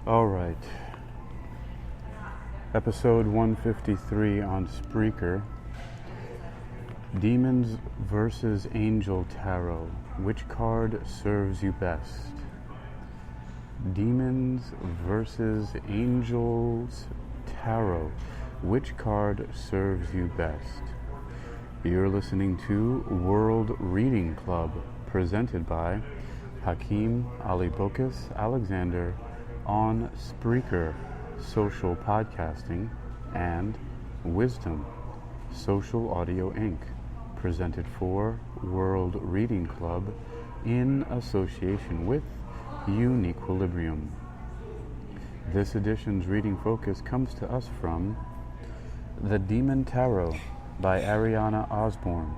All right. Episode 153 on Spreaker. Demons versus Angel Tarot. Which card serves you best? Demons versus Angels Tarot. Which card serves you best? You're listening to World Reading Club, presented by Hakeem Ali Bokus Alexander on Spreaker, Social Podcasting, and Wisdom, Social Audio Inc., presented for World Reading Club in association with UniquilibriuM. This edition's reading focus comes to us from The Demon Tarot by Ariana Osborne,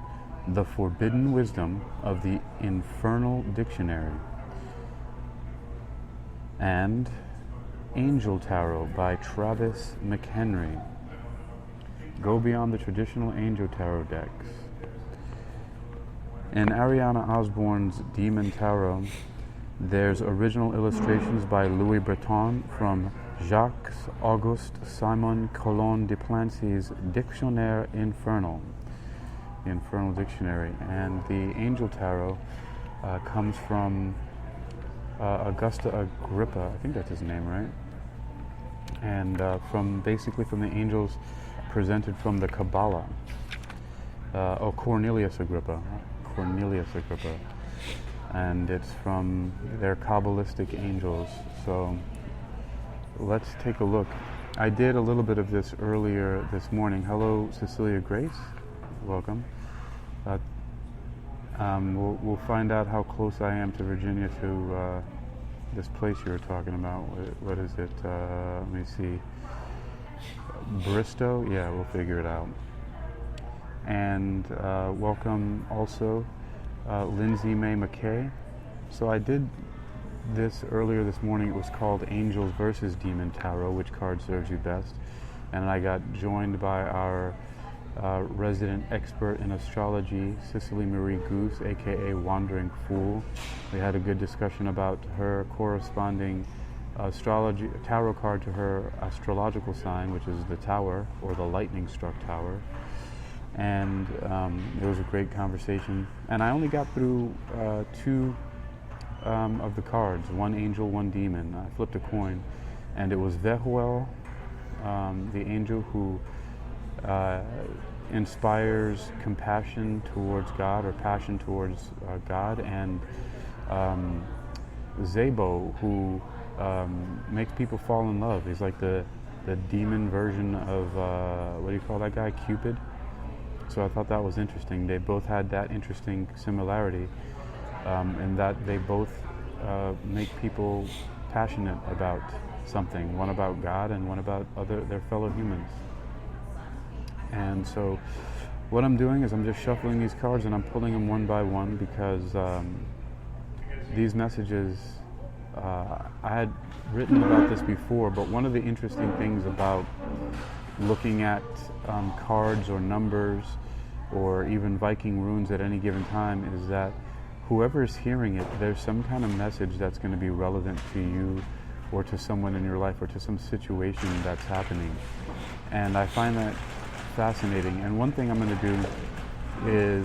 The Forbidden Wisdom of the Infernal Dictionary, and Angel Tarot by Travis McHenry. Go beyond the traditional Angel Tarot decks. In Ariana Osborne's Demon Tarot, there's original illustrations by Louis Breton from Jacques-Auguste Simon Colon de Plancy's Dictionnaire Infernal, the Infernal Dictionary. And the Angel Tarot comes from Augusta Agrippa, I think that's his name, right? And from the angels presented from the Kabbalah. Cornelius Agrippa. And it's from their Kabbalistic angels. So let's take a look. I did a little bit of this earlier this morning. Hello, Cecilia Grace. Welcome. We'll find out how close I am to Virginia to this place you were talking about. What is it? Let me see. Bristow? Yeah, we'll figure it out. And welcome also Lindsay May McKay. So I did this earlier this morning. It was called Angels versus Demon Tarot, which card serves you best? And I got joined by our resident expert in astrology, Cicely Marie Goose, aka Wandering Fool. We had a good discussion about her corresponding astrology tarot card to her astrological sign, which is the Tower, or the lightning struck Tower. And it was a great conversation. And I only got through two of the cards, one angel, one demon. I flipped a coin, and it was Vehuel, the angel who inspires compassion towards God, or passion towards God, and Zebo, who makes people fall in love. He's like the demon version of what do you call that guy, Cupid? So I thought that was interesting. They both had that interesting similarity in that they both make people passionate about something, one about God and one about their fellow humans. And so what I'm doing is I'm just shuffling these cards and I'm pulling them one by one, because these messages, I had written about this before, but one of the interesting things about looking at cards or numbers or even Viking runes at any given time is that whoever is hearing it, there's some kind of message that's going to be relevant to you or to someone in your life or to some situation that's happening. And I find that fascinating. And one thing I'm going to do is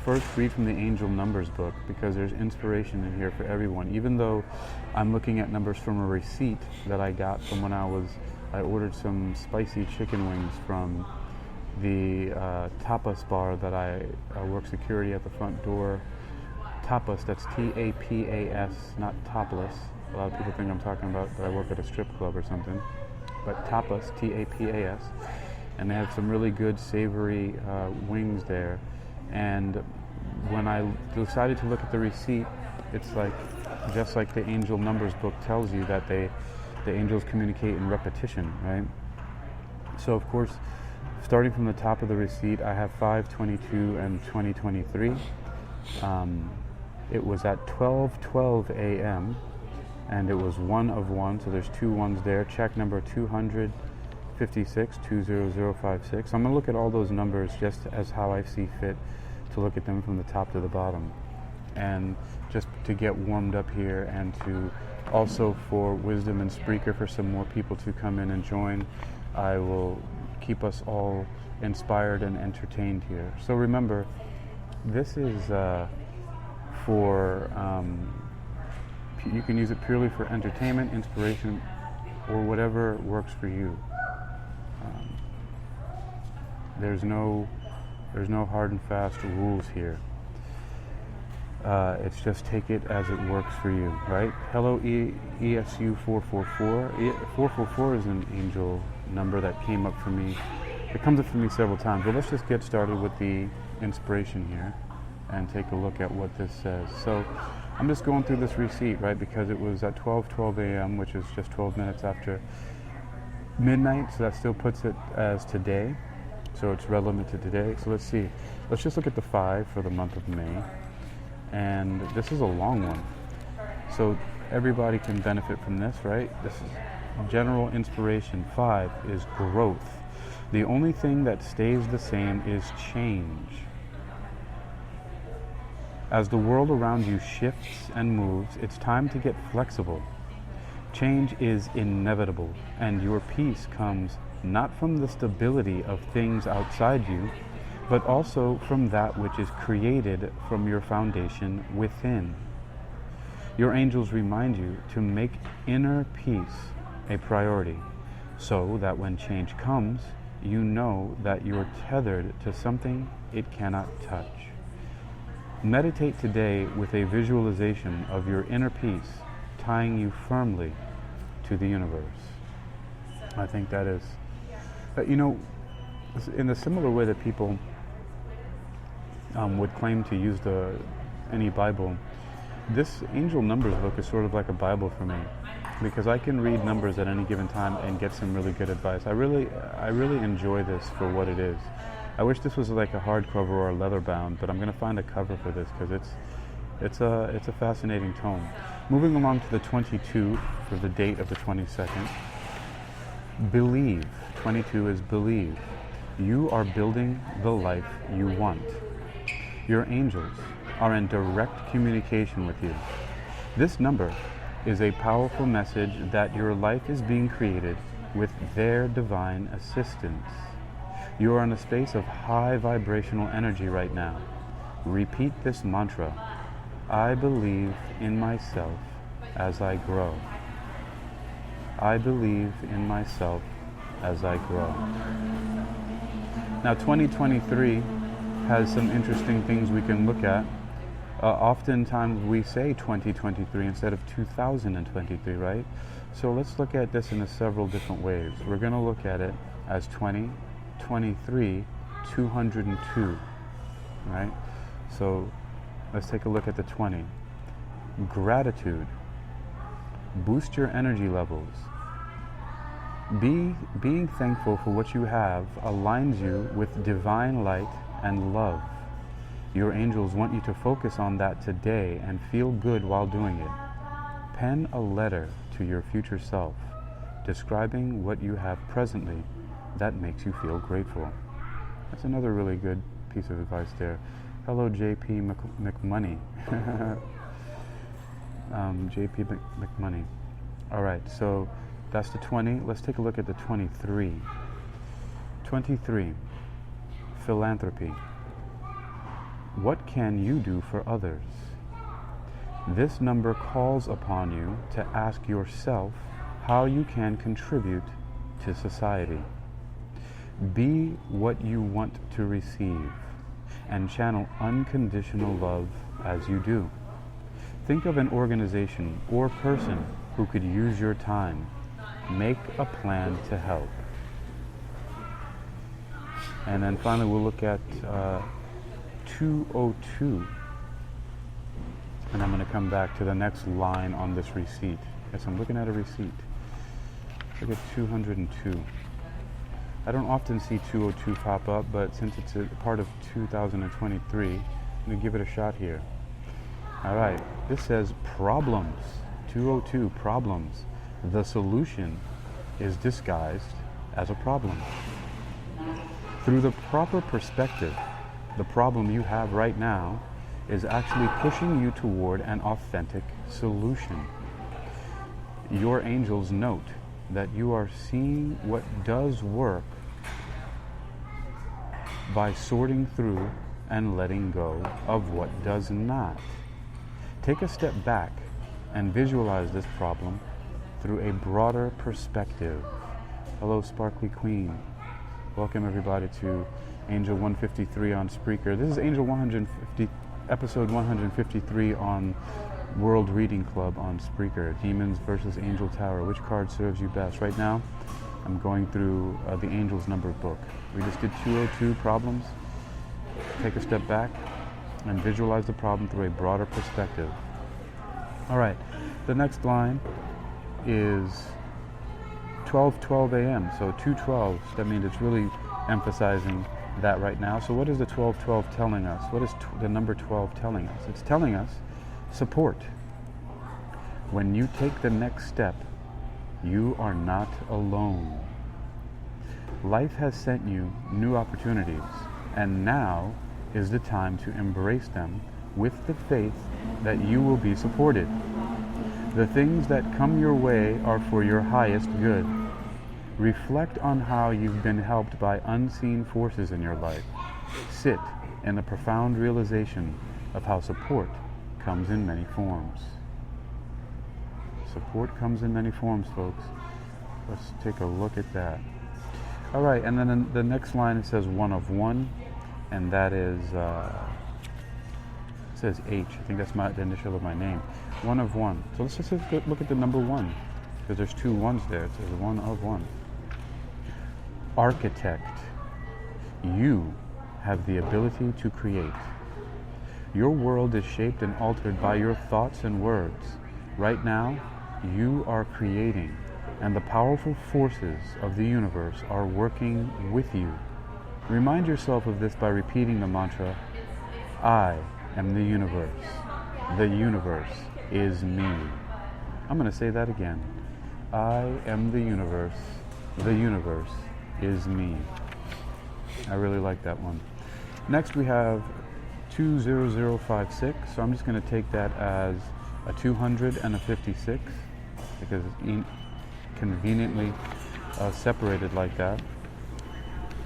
first read from the Angel Numbers book, because there's inspiration in here for everyone. Even though I'm looking at numbers from a receipt that I got from when I ordered some spicy chicken wings from the tapas bar that I work security at the front door. Tapas, that's T-A-P-A-S, not topless. A lot of people think I'm talking about that I work at a strip club or something. But tapas, T-A-P-A-S. And they have some really good savory wings there. And when I decided to look at the receipt, it's like, just like the Angel Numbers book tells you, that the angels communicate in repetition, right? So of course, starting from the top of the receipt, I have 5/22 and 2023. It was at 12:12 a.m. and it was 1 of 1, so there's 2 ones there. Check number 256, 20056. I'm going to look at all those numbers just as how I see fit to look at them from the top to the bottom. and just to get warmed up here, and to also for Wisdom and Spreaker for some more people to come in and join. I will keep us all inspired and entertained here. So remember, this is you can use it purely for entertainment, inspiration, or whatever works for you. There's no hard and fast rules here. It's just take it as it works for you, right? Hello, ESU 444. 444 is an angel number that came up for me. It comes up for me several times. But let's just get started with the inspiration here and take a look at what this says. So I'm just going through this receipt, right? Because it was at 12 a.m., which is just 12 minutes after midnight. So that still puts it as today. So it's relevant to today. So let's see. Let's just look at the 5 for the month of May. And this is a long one. So everybody can benefit from this, right? This is general inspiration. 5 is growth. The only thing that stays the same is change. As the world around you shifts and moves, it's time to get flexible. Change is inevitable, and your peace comes not from the stability of things outside you, but also from that which is created from your foundation within. Your angels remind you to make inner peace a priority, so that when change comes, you know that you're tethered to something it cannot touch. Meditate today with a visualization of your inner peace tying you firmly to the universe. I think that is, in a similar way that people would claim to use any Bible, this angel numbers book is sort of like a Bible for me, because I can read numbers at any given time and get some really good advice. I really enjoy this for what it is. I wish this was like a hardcover or a leather bound, but I'm going to find a cover for this because it's a fascinating tome. Moving along to the 22 for the date of the 22nd. Believe. 22 is believe. You are building the life you want. Your angels are in direct communication with you. This number is a powerful message that your life is being created with their divine assistance. You are in a space of high vibrational energy right now. Repeat this mantra. I believe in myself as I grow. I believe in myself as I grow. Now 2023 has some interesting things we can look at. Oftentimes we say 2023 instead of 2023, right? So let's look at this in several different ways. We're going to look at it as 2023, 202, right? So let's take a look at the 20. Gratitude. Boost your energy levels. Being thankful for what you have aligns you with divine light and love. Your angels want you to focus on that today and feel good while doing it. Pen a letter to your future self, describing what you have presently that makes you feel grateful. That's another really good piece of advice there. Hello, JP McMoney. JP McMoney. All right, so that's the 20. Let's take a look at the 23. 23, philanthropy. What can you do for others? This number calls upon you to ask yourself how you can contribute to society. Be what you want to receive and channel unconditional love as you do. Think of an organization or person who could use your time. Make a plan to help. And then finally we'll look at 202. And I'm going to come back to the next line on this receipt. Yes, I'm looking at a receipt. Look at 202. I don't often see 202 pop up, but since it's a part of 2023, I'm going to give it a shot here. All right, this says problems. 202, problems. The solution is disguised as a problem. Through the proper perspective, the problem you have right now is actually pushing you toward an authentic solution. Your angels note that you are seeing what does work by sorting through and letting go of what does not. Take a step back and visualize this problem through a broader perspective. Hello, Sparkly Queen. Welcome everybody to Angel 153 on Spreaker. This is Angel 150, episode 153 on World Reading Club on Spreaker. Demons versus Angel Tower. Which card serves you best? Right now, I'm going through the Angels number book. We just did 202 problems. Take a step back and visualize the problem through a broader perspective. All right, the next line is 12:12 a.m. So 2:12. That means it's really emphasizing that right now. So what is the 12:12 telling us? What is the number 12 telling us? It's telling us support. When you take the next step, you are not alone. Life has sent you new opportunities, and now is the time to embrace them with the faith that you will be supported. The things that come your way are for your highest good. Reflect on how you've been helped by unseen forces in your life. Sit in the profound realization of how support comes in many forms. Support comes in many forms, folks. Let's take a look at that. All right, and then in the next line it says one of one, and that is, it says H. I think that's the initial of my name. One of one. So let's just look at the number one, because there's two ones there. It says one of one. Architect. You have the ability to create. Your world is shaped and altered by your thoughts and words. Right now, you are creating, and the powerful forces of the universe are working with you. Remind yourself of this by repeating the mantra, I am the universe. The universe is me. I'm going to say that again. I am the universe. The universe is me. I really like that one. Next we have 20056. So I'm just going to take that as a 200 and a 56 because it's conveniently separated like that.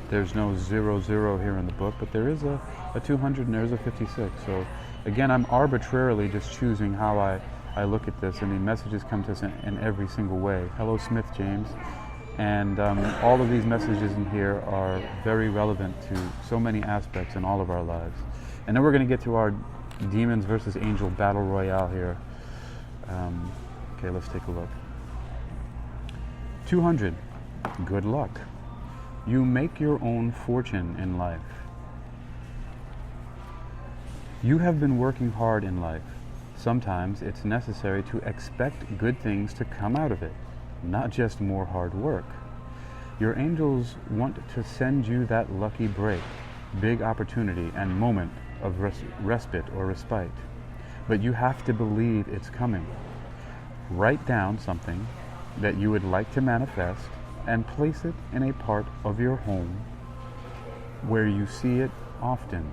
There's no 00 here in the book, but there is a 200 and there's a 56. So again, I'm arbitrarily just choosing how I look at this, and the messages come to us in every single way. Hello, Smith James. And all of these messages in here are very relevant to so many aspects in all of our lives. And then we're going to get to our Demons versus Angel Battle Royale here. Okay, let's take a look. 200. Good luck. You make your own fortune in life. You have been working hard in life. Sometimes it's necessary to expect good things to come out of it, not just more hard work. Your angels want to send you that lucky break, big opportunity, and moment of respite or respite. But you have to believe it's coming. Write down something that you would like to manifest and place it in a part of your home where you see it often.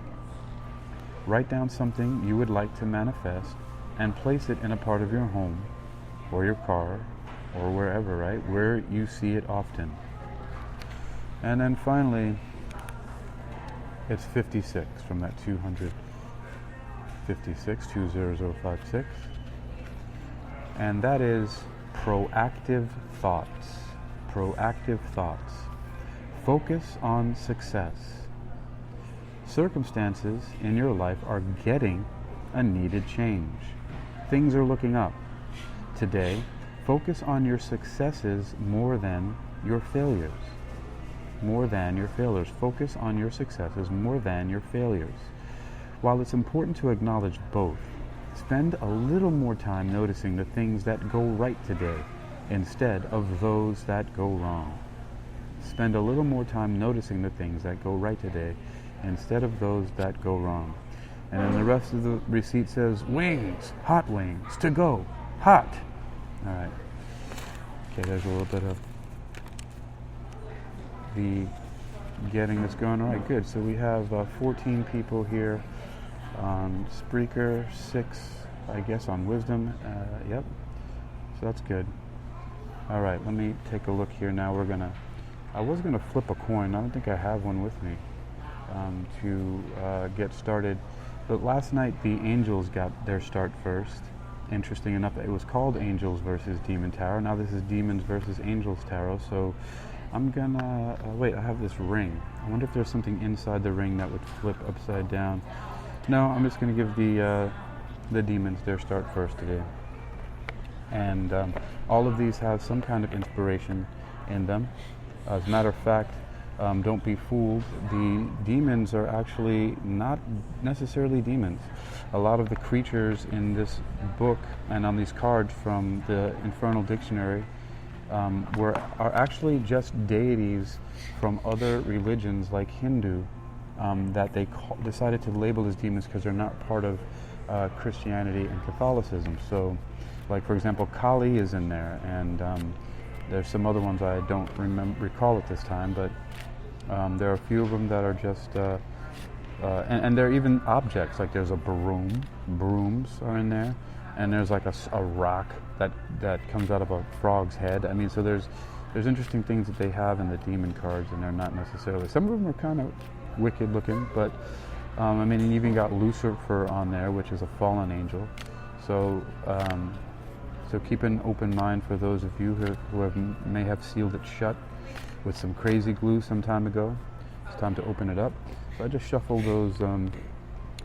Write down something you would like to manifest and place it in a part of your home or your car or wherever, right, where you see it often. And then finally, it's 56 from that 256, 20056. And that is proactive thoughts. Proactive thoughts. Focus on success. Circumstances in your life are getting a needed change. Things are looking up. Today, focus on your successes more than your failures. More than your failures. Focus on your successes more than your failures. While it's important to acknowledge both, spend a little more time noticing the things that go right today instead of those that go wrong. Spend a little more time noticing the things that go right today instead of those that go wrong. And then the rest of the receipt says, wings, hot wings, to go, hot. All right. Okay, there's a little bit of the getting this going. All right, good. So we have 14 people here on Spreaker, 6, I guess, on Wisdom. Yep. So that's good. All right, let me take a look here now. I was gonna flip a coin. I don't think I have one with me to get started. But last night the Angels got their start first. Interesting enough, it was called Angels versus Demon Tarot. Now this is Demons versus Angels Tarot. So I'm gonna wait. I have this ring. I wonder if there's something inside the ring that would flip upside down. No, I'm just gonna give the Demons their start first today. And all of these have some kind of inspiration in them. As a matter of fact, don't be fooled. The demons are actually not necessarily demons. A lot of the creatures in this book and on these cards from the Infernal Dictionary are actually just deities from other religions like Hindu that they decided to label as demons because they're not part of Christianity and Catholicism. So, like for example, Kali is in there, and there's some other ones I don't recall at this time, but there are a few of them that are just, and they're even objects, like there's a broom, brooms are in there, and there's like a rock that comes out of a frog's head. I mean, so there's interesting things that they have in the demon cards, and they're not necessarily, some of them are kind of wicked looking, but I mean, you even got Lucifer on there, which is a fallen angel. So so keep an open mind for those of you who may have sealed it shut with some crazy glue some time ago. It's time to open it up. So I just shuffled those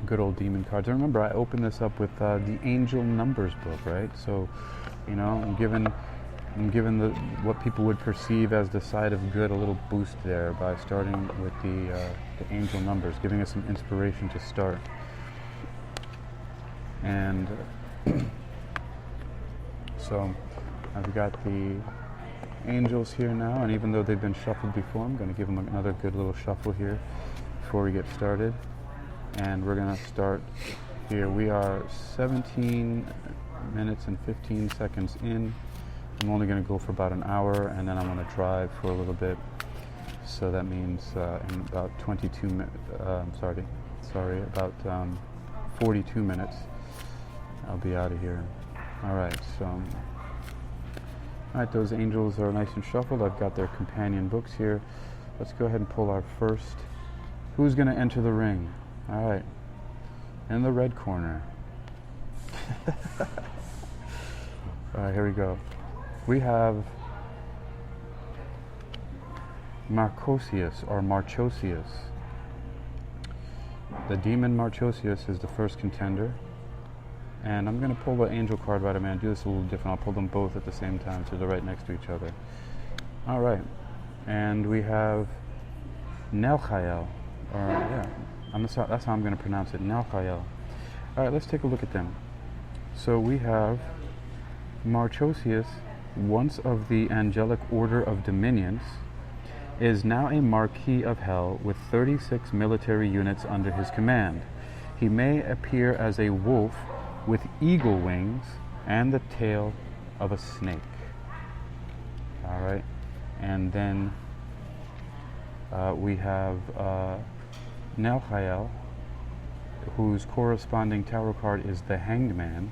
good old demon cards. And remember, I opened this up with the Angel Numbers book, right? So, you know, I'm giving what people would perceive as the side of good a little boost there by starting with the Angel Numbers, giving us some inspiration to start. And so I've got the angels here now, and even though they've been shuffled before, I'm going to give them another good little shuffle here before we get started. And we're going to start here. We are 17 minutes and 15 seconds in. I'm only going to go for about an hour, and then I'm going to drive for a little bit. So that means in about 22 minutes, about 42 minutes, I'll be out of here. All right, so those angels are nice and shuffled. I've got their companion books here. Let's go ahead and pull our first. Who's going to enter the ring? All right, in the red corner. All right, here we go. We have Marchosius or Marchosius. The demon Marchosius is the first contender. And I'm going to pull the angel card right away. I'm going to do this a little different. I'll pull them both at the same time so they're right next to each other. All right. And we have Nelchael. That's how I'm going to pronounce it, Nelchael. All right, let's take a look at them. So we have Marchosius, once of the angelic order of dominions, is now a Marquis of Hell with 36 military units under his command. He may appear as a wolf with eagle wings and the tail of a snake. All right, and then we have Nelchael, whose corresponding tarot card is the Hanged Man.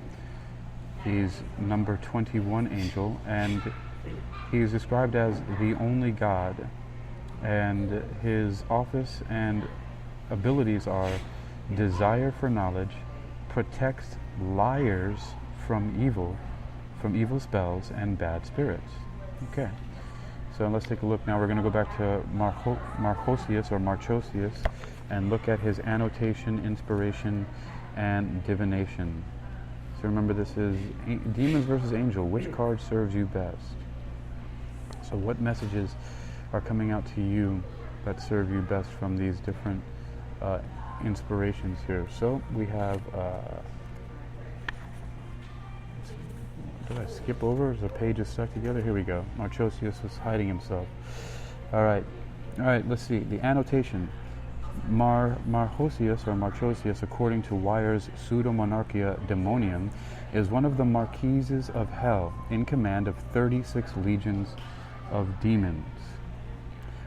He's number 21 angel, and he's described as the only God, and his office and abilities are desire for knowledge, protects liars from evil spells and bad spirits. Okay, so let's take a look now. We're going to go back to Marchosius or Marchosius and look at his annotation, inspiration, and divination. So remember, this is demons versus angel. Which card serves you best? So what messages are coming out to you that serve you best from these different inspirations here? So we have, did I skip over? Is the pages stuck together? Here we go. Marchosius was hiding himself. All right, let's see. The annotation. Marchosius or Marchosius, according to Wyer's Pseudomonarchia Demonium, is one of the Marquises of Hell, in command of 36 legions of demons.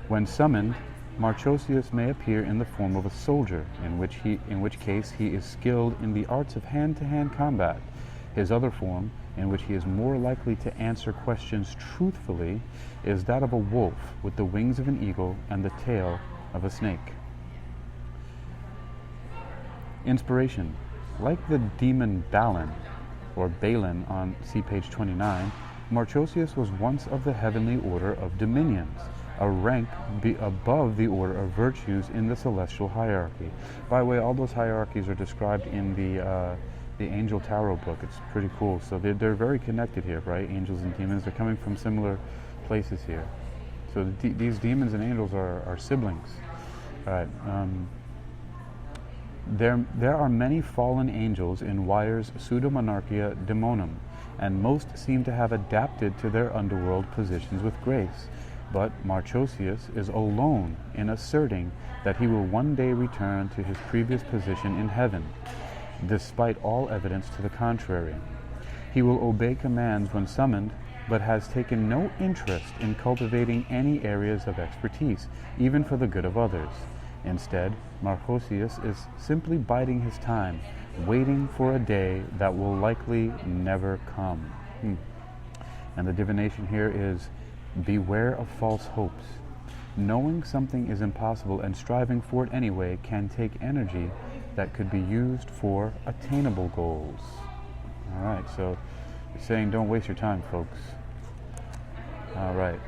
When summoned, Marchosius may appear in the form of a soldier, in which case he is skilled in the arts of hand-to-hand combat. His other form, in which he is more likely to answer questions truthfully, is that of a wolf with the wings of an eagle and the tail of a snake. Inspiration. Like the demon Balin, or Balin on see page 29, Marchosius was once of the heavenly order of dominions, a rank above the order of virtues in the celestial hierarchy. By the way, all those hierarchies are described in the Angel Tarot book. It's pretty cool. So they're very connected here, right? Angels and demons, they're coming from similar places here. So these demons and angels are siblings. All right. There are many fallen angels in Wyer's Pseudomonarchia Daemonum, and most seem to have adapted to their underworld positions with grace. But Marchosius is alone in asserting that he will one day return to his previous position in heaven, despite all evidence to the contrary. He will obey commands when summoned, but has taken no interest in cultivating any areas of expertise, even for the good of others. Instead, Marchosius is simply biding his time, waiting for a day that will likely never come. And the divination here is, beware of false hopes. Knowing something is impossible and striving for it anyway can take energy that could be used for attainable goals. All right, so it's saying don't waste your time, folks. All right,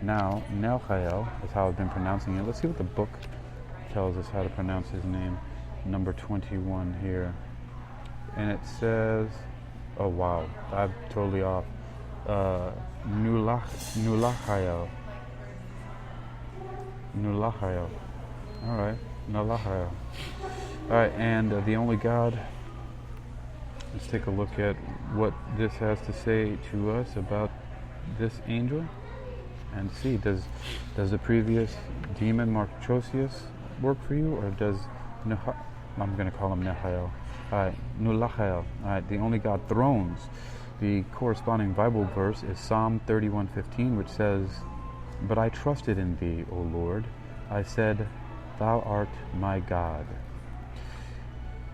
now Nelchael is how I've been pronouncing it. Let's see what the book tells us how to pronounce his name. Number 21 here. And it says, oh wow, I'm totally off. Nulachael. All right, Nulachael. All right, and the only God. Let's take a look at what this has to say to us about this angel, and see does the previous demon Marchosius work for you, or does I'm going to call him Nehael. All right, Nulachael. All right, the only God thrones. The corresponding Bible verse is Psalm 31:15, which says, "But I trusted in thee, O Lord. I said, thou art my God."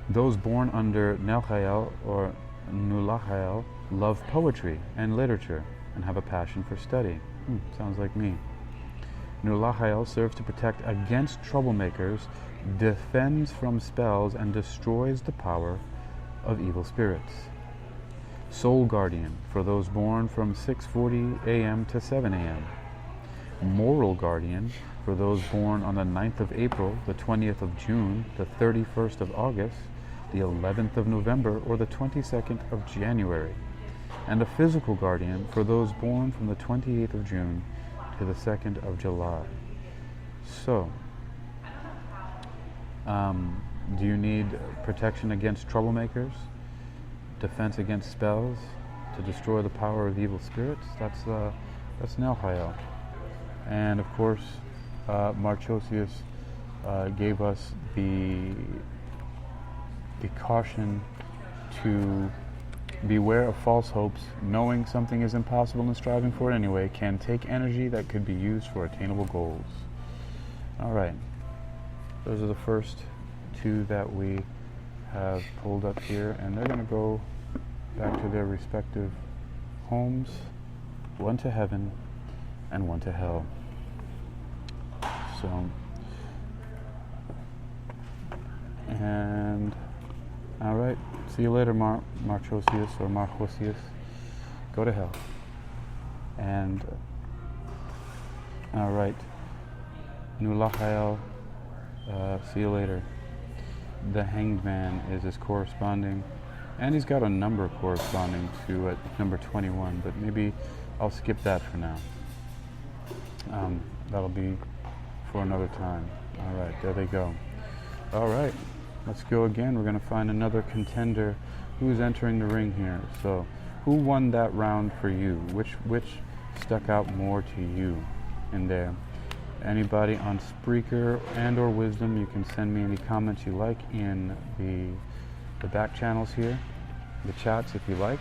Those born under Nelchael or Nulachael love poetry and literature and have a passion for study. Sounds like me. Nulachael serves to protect against troublemakers, defends from spells, and destroys the power of evil spirits. Soul guardian for those born from 6:40 a.m. to 7 a.m. Moral guardian for those born on the 9th of April, the 20th of June, the 31st of August, the 11th of November, or the 22nd of January. And a physical guardian for those born from the 28th of June to the 2nd of July. So, do you need protection against troublemakers? Defense against spells? To destroy the power of evil spirits? That's Nelchael. And of course, Marchosius gave us the caution to beware of false hopes. Knowing something is impossible and striving for it anyway can take energy that could be used for attainable goals. All right, those are the first two that we have pulled up here, and they're going to go back to their respective homes, one to heaven and one to hell. So, and all right, see you later, Marchosius or Marchosius. Go to hell. And all right, Nulachael, see you later. The Hanged Man is his corresponding, and he's got a number corresponding to number 21, but maybe I'll skip that for now. That'll be for another time. All right, there they go. All right, let's go again. We're going to find another contender who's entering the ring here. So, who won that round for you? Which stuck out more to you in there? Anybody on Spreaker and or Wisdom, you can send me any comments you like in the back channels here, the chats if you like.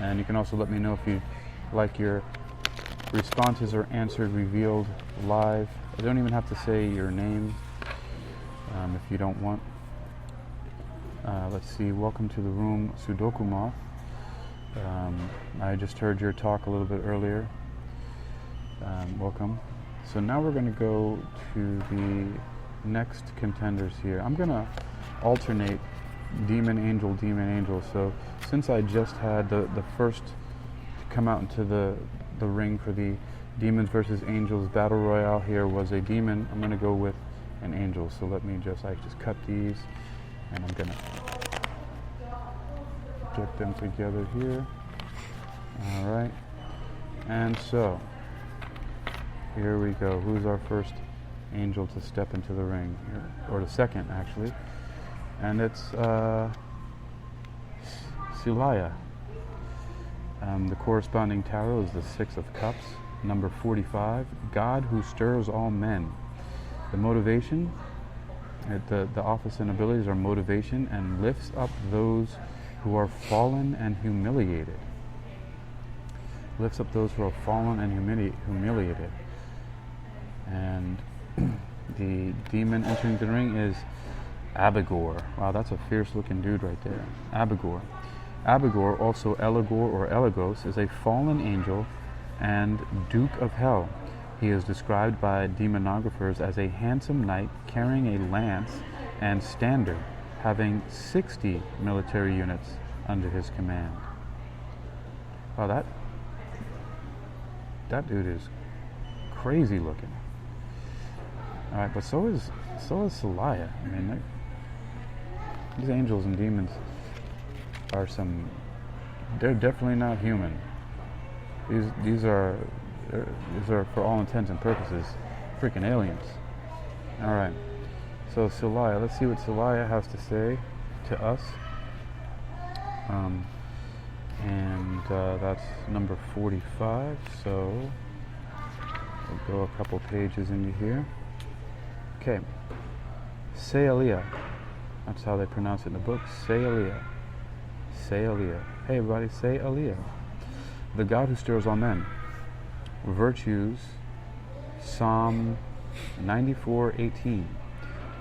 And you can also let me know if you like your Responses are answered, revealed live. I don't even have to say your name if you don't want. Let's see, welcome to the room, Sudoku Moth. I just heard your talk a little bit earlier. Welcome. So now we're going to go to the next contenders here. I'm going to alternate demon, angel. So since I just had the first to come out into the ring for the demons versus angels battle royale here was a demon, I'm going to go with an angel. So let me just cut these, and I'm going to get them together here. All right, and so here we go. Who's our first angel to step into the ring here, or the second actually? And it's Silaya. The corresponding tarot is the Six of Cups, number 45. God who stirs all men. The motivation, the office and abilities are motivation and lifts up those who are fallen and humiliated. Lifts up those who are fallen and humiliated. And the demon entering the ring is Abigor. Wow, that's a fierce looking dude right there. Abigor. Abigor, also Eligor or Eligos, is a fallen angel and Duke of Hell. He is described by demonographers as a handsome knight carrying a lance and standard, having 60 military units under his command. Oh, that dude is crazy looking. All right, but so is Silaya. I mean, these angels and demons are they're definitely not human. These are for all intents and purposes freaking aliens. All right, so Silaya, let's see what Silaya has to say to us. And that's number 45, so we'll go a couple pages into here. Okay, Sealia, that's how they pronounce it in the book, Sealia. Sealia. Hey everybody, Sealia. The God who stirs all men. Virtues, Psalm 94:18.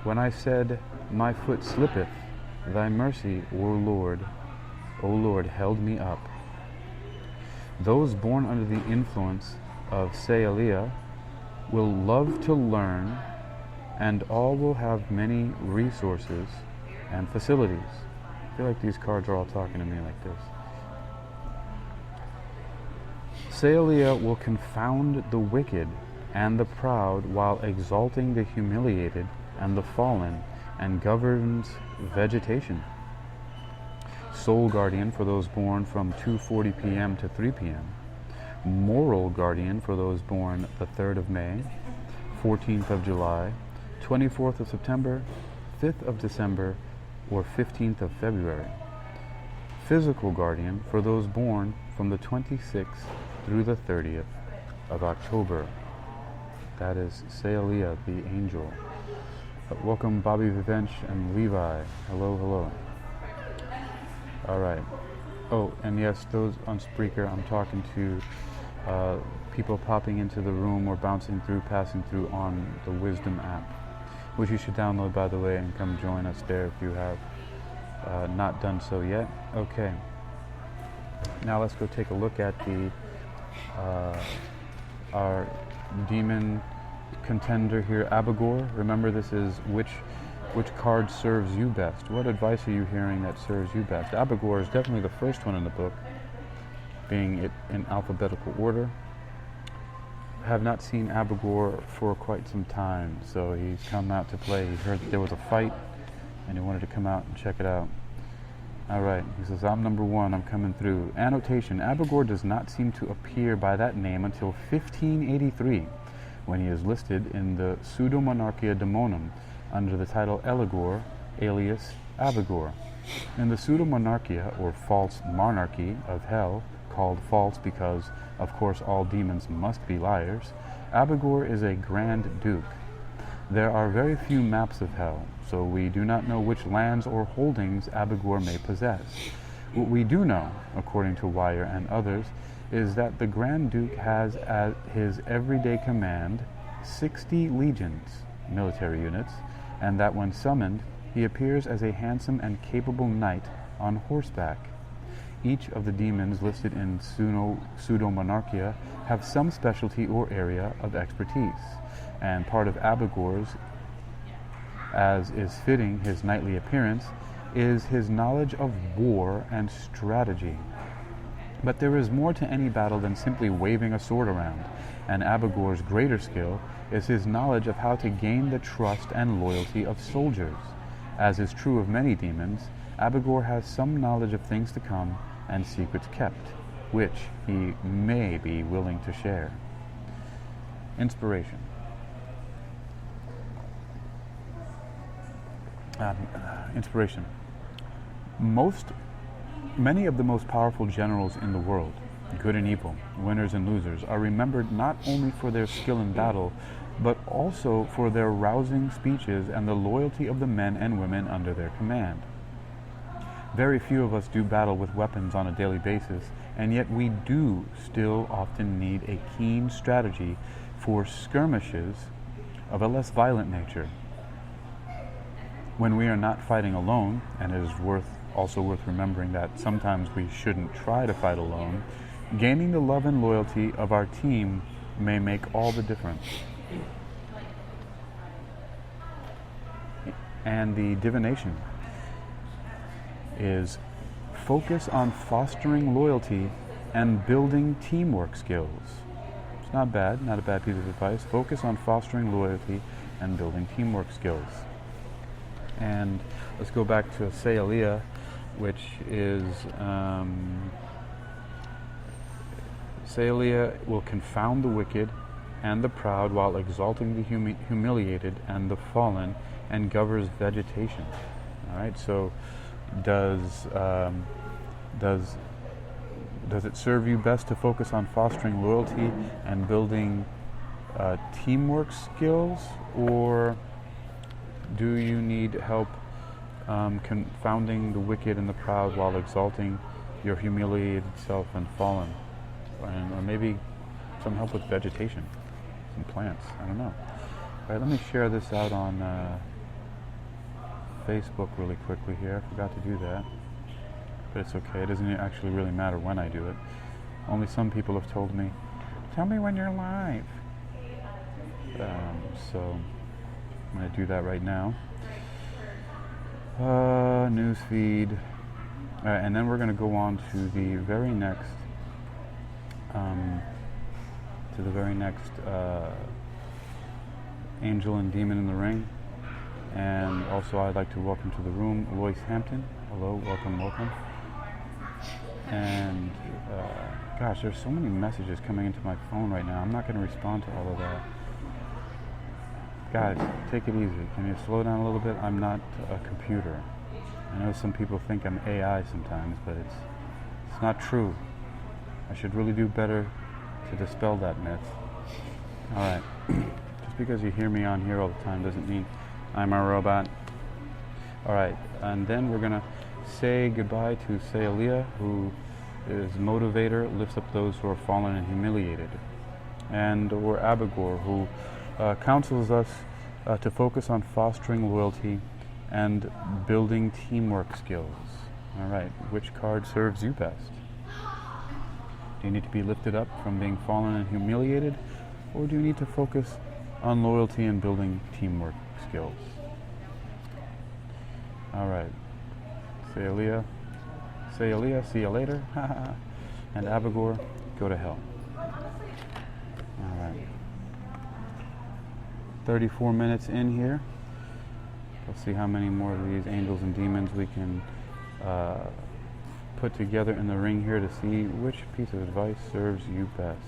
When I said, my foot slippeth, thy mercy, O Lord, held me up. Those born under the influence of Sealia will love to learn, and all will have many resources and facilities. I feel like these cards are all talking to me like this. Sealia will confound the wicked and the proud while exalting the humiliated and the fallen, and governs vegetation. Soul guardian for those born from 2:40 p.m. to 3 p.m. Moral guardian for those born the 3rd of May, 14th of July, 24th of September, 5th of December, or 15th of February. Physical guardian for those born from the 26th through the 30th of October. That is Sealia, the angel. Welcome Bobby Vivench and Levi. Hello. All right. Oh, and yes, those on Spreaker, I'm talking to people popping into the room or bouncing through, passing through on the Wisdom app, which you should download, by the way, and come join us there if you have not done so yet. Okay. Now let's go take a look at our demon contender here, Abigor. Remember, this is which card serves you best. What advice are you hearing that serves you best? Abigor is definitely the first one in the book, being it in alphabetical order. I have not seen Abigor for quite some time, so he's come out to play. He heard that there was a fight, and he wanted to come out and check it out. All right, he says, I'm number 1, I'm coming through. Annotation, Abigor does not seem to appear by that name until 1583, when he is listed in the Pseudo-Monarchia Daemonum under the title Eligor, alias Abigor. In the Pseudo-Monarchia, or false monarchy of hell, called false because, of course, all demons must be liars, Abigor is a Grand Duke. There are very few maps of hell, so we do not know which lands or holdings Abigor may possess. What we do know, according to Wire and others, is that the Grand Duke has at his everyday command 60 legions, military units, and that when summoned, he appears as a handsome and capable knight on horseback. Each of the demons listed in Pseudo-Monarchia have some specialty or area of expertise, and part of Abigor's, as is fitting his knightly appearance, is his knowledge of war and strategy. But there is more to any battle than simply waving a sword around, and Abigor's greater skill is his knowledge of how to gain the trust and loyalty of soldiers. As is true of many demons, Abigor has some knowledge of things to come and secrets kept, which he may be willing to share. Inspiration. Inspiration. Many of the most powerful generals in the world, good and evil, winners and losers, are remembered not only for their skill in battle, but also for their rousing speeches and the loyalty of the men and women under their command. Very few of us do battle with weapons on a daily basis, and yet we do still often need a keen strategy for skirmishes of a less violent nature. When we are not fighting alone, and it is also worth remembering that sometimes we shouldn't try to fight alone, gaining the love and loyalty of our team may make all the difference. And the divination is focus on fostering loyalty and building teamwork skills. It's not bad, not a bad piece of advice. Focus on fostering loyalty and building teamwork skills. And let's go back to Sealia, which is Sealia will confound the wicked and the proud while exalting the humiliated and the fallen, and governs vegetation. All right, so does it serve you best to focus on fostering loyalty and building teamwork skills, or do you need help confounding the wicked and the proud while exalting your humiliated self and fallen? Or maybe some help with vegetation, some plants, I don't know. All right, let me share this out on Facebook really quickly here. I forgot to do that, but it's okay. It doesn't actually really matter when I do it. Only some people have told me, tell me when you're live. So I'm going to do that right now. News feed. And then we're going to go on to the very next Angel and Demon in the Ring. And also I'd like to welcome to the room Lois Hampton. Hello, welcome. And gosh, there's so many messages coming into my phone right now. I'm not going to respond to all of that. Guys, take it easy. Can you slow down a little bit? I'm not a computer. I know some people think I'm AI sometimes, but it's not true. I should really do better to dispel that myth. All right. Just because you hear me on here all the time doesn't mean I'm a robot. All right. And then we're going to say goodbye to Sealia, who is motivator, lifts up those who are fallen and humiliated. And or Abigor, who counsels us to focus on fostering loyalty and building teamwork skills. All right, which card serves you best? Do you need to be lifted up from being fallen and humiliated, or do you need to focus on loyalty and building teamwork skills? All right, Sealia, see you later. And Abigor, go to hell. All right. 34 minutes in here. Let's see how many more of these angels and demons we can put together in the ring here to see which piece of advice serves you best.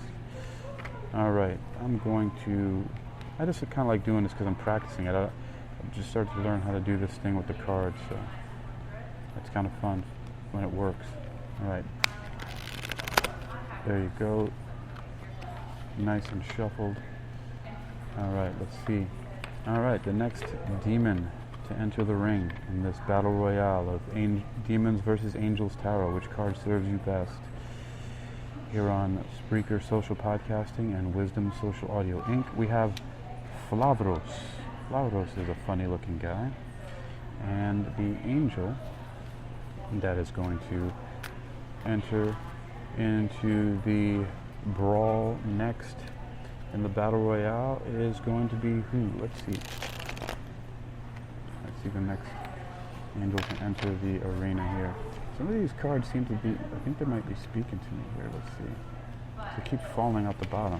All right, I just kind of like doing this because I'm practicing it. I just started to learn how to do this thing with the cards, so it's kind of fun when it works. All right, there you go. Nice and shuffled. All right, let's see. All right, the next demon to enter the ring in this battle royale of demons versus angels tarot. Which card serves you best? here on Spreaker Social Podcasting and Wisdom Social Audio Inc. We have Flavros. Flavros is a funny looking guy. And the angel that is going to enter into the brawl next in the Battle Royale is going to be who? Let's see. Let's see the next angel to enter the arena here. Some of these cards seem to be, I think they might be speaking to me here. Let's see. It keeps falling out the bottom.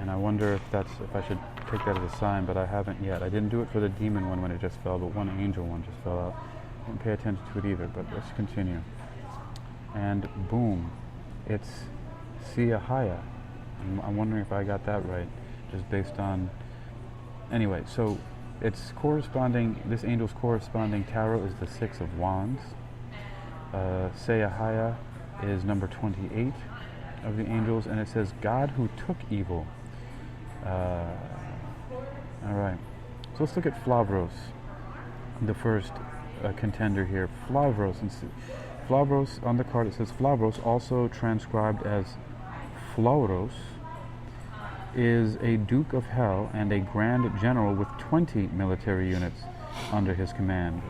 And I wonder if I should take that as a sign, but I haven't yet. I didn't do it for the demon one when it just fell, but one angel one just fell out. I didn't pay attention to it either, but let's continue. And boom, it's Siahaya. I'm wondering if I got that right, just based on... Anyway, so it's corresponding, this angel's corresponding tarot is the Six of Wands. Siahaya is number 28 of the angels, and it says, God who took evil. Alright, so let's look at Flavros, the first contender here. Flavros, on the card it says Flavros, also transcribed as Flauros, is a Duke of Hell and a Grand General with 20 military units under his command.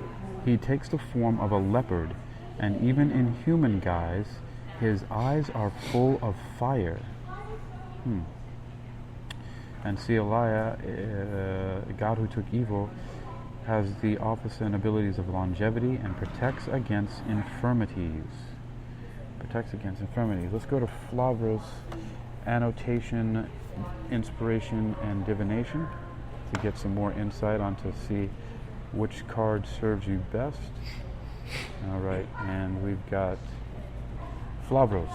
He takes the form of a leopard, and even in human guise, his eyes are full of fire. And Siahaya, God who took evil, has the office and abilities of longevity and protects against infirmities. Let's go to Flavros, annotation, inspiration, and divination to get some more insight on to see which card serves you best. Alright, and we've got Flavros.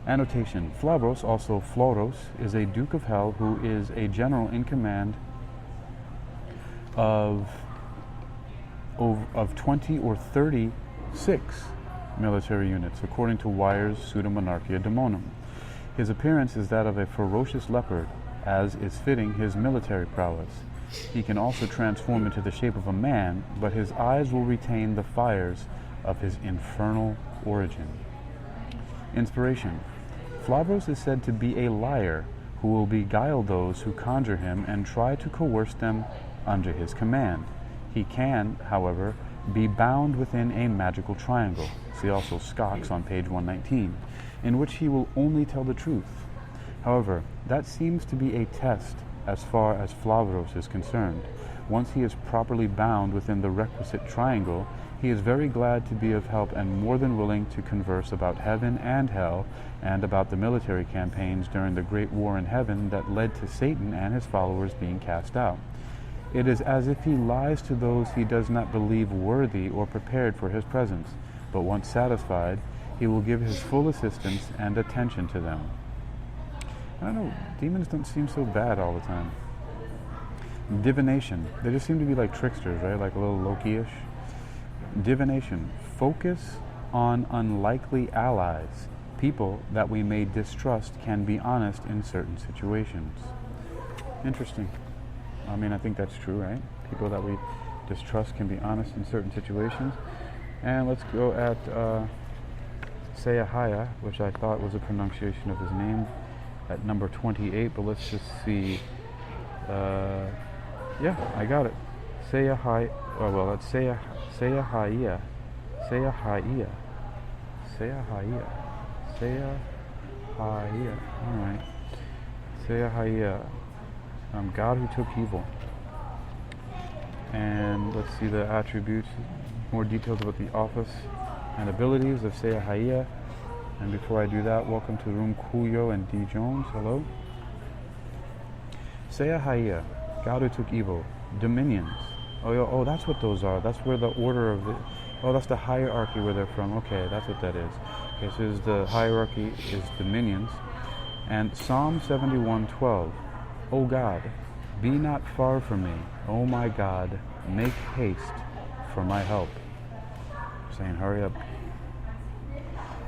Annotation. Flavros, also Floros, is a Duke of Hell who is a general in command of 20 or 36 military units, according to Wyer's Pseudomonarchia Daemonum. His appearance is that of a ferocious leopard, as is fitting his military prowess. He can also transform into the shape of a man, but his eyes will retain the fires of his infernal origin. Inspiration. Flavros is said to be a liar who will beguile those who conjure him and try to coerce them under his command. He can, however, be bound within a magical triangle, see also Skox on page 119, in which he will only tell the truth. However, that seems to be a test as far as Flavros is concerned. Once he is properly bound within the requisite triangle, he is very glad to be of help and more than willing to converse about heaven and hell and about the military campaigns during the great war in heaven that led to Satan and his followers being cast out. It is as if he lies to those he does not believe worthy or prepared for his presence, but once satisfied, he will give his full assistance and attention to them. I don't know, demons don't seem so bad all the time. Divination. They just seem to be like tricksters, right? Like a little Loki-ish. Divination. Focus on unlikely allies. People that we may distrust can be honest in certain situations. Interesting. I mean, I think that's true, right? People that we distrust can be honest in certain situations. And let's go at Siahaya, which I thought was a pronunciation of his name, at number 28, but let's just see. Yeah, I got it. Siahaya. Oh, well, that's Siahaya. Siahaya. Siahaya. Siahaya. All right. Siahaya. God who took evil. And let's see the attributes, more details about the office and abilities of Siahaya. And before I do that, welcome to Room Kuyo and D. Jones. Hello. Siahaya, God who took evil. Dominions. Oh, that's what those are. That's where the order of the... Oh, that's the hierarchy where they're from. Okay, that's what that is. Okay, so the hierarchy is dominions. And Psalm 71:12. O God, be not far from me. O my God, make haste for my help. Saying, hurry up.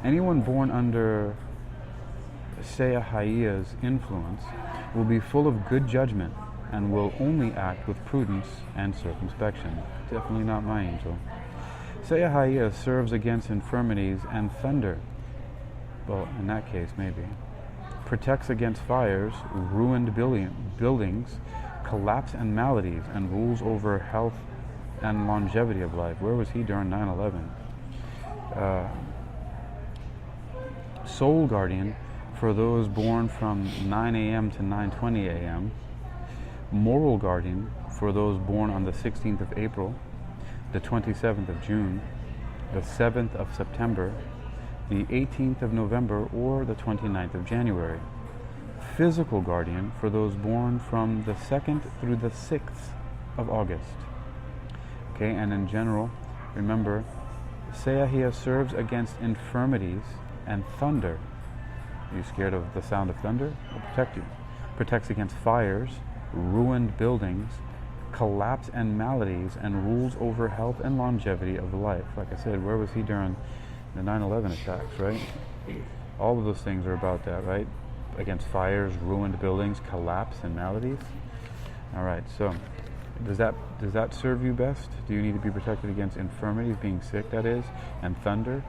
Anyone born under Siahaya's influence will be full of good judgment and will only act with prudence and circumspection. Definitely not my angel. Siahaya serves against infirmities and thunder, Well, in that case, maybe. Protects against fires, ruined buildings, collapse and maladies, and rules over health and longevity of life. Where was he during 9/11? Soul guardian for those born from 9 a.m. to 9:20 a.m. Moral guardian for those born on the 16th of April, the 27th of June, the 7th of September, the 18th of November, or the 29th of January. Physical guardian for those born from the 2nd through the 6th of August. Okay, and in general, remember, Seahia serves against infirmities and thunder. Are you scared of the sound of thunder? It'll protect you. Protects against fires, ruined buildings, collapse and maladies, and rules over health and longevity of life. Like I said, where was he during the 9/11 attacks, right? All of those things are about that, right? Against fires, ruined buildings, collapse, and maladies. All right, so does that serve you best? Do you need to be protected against infirmities, being sick, that is, and thunder,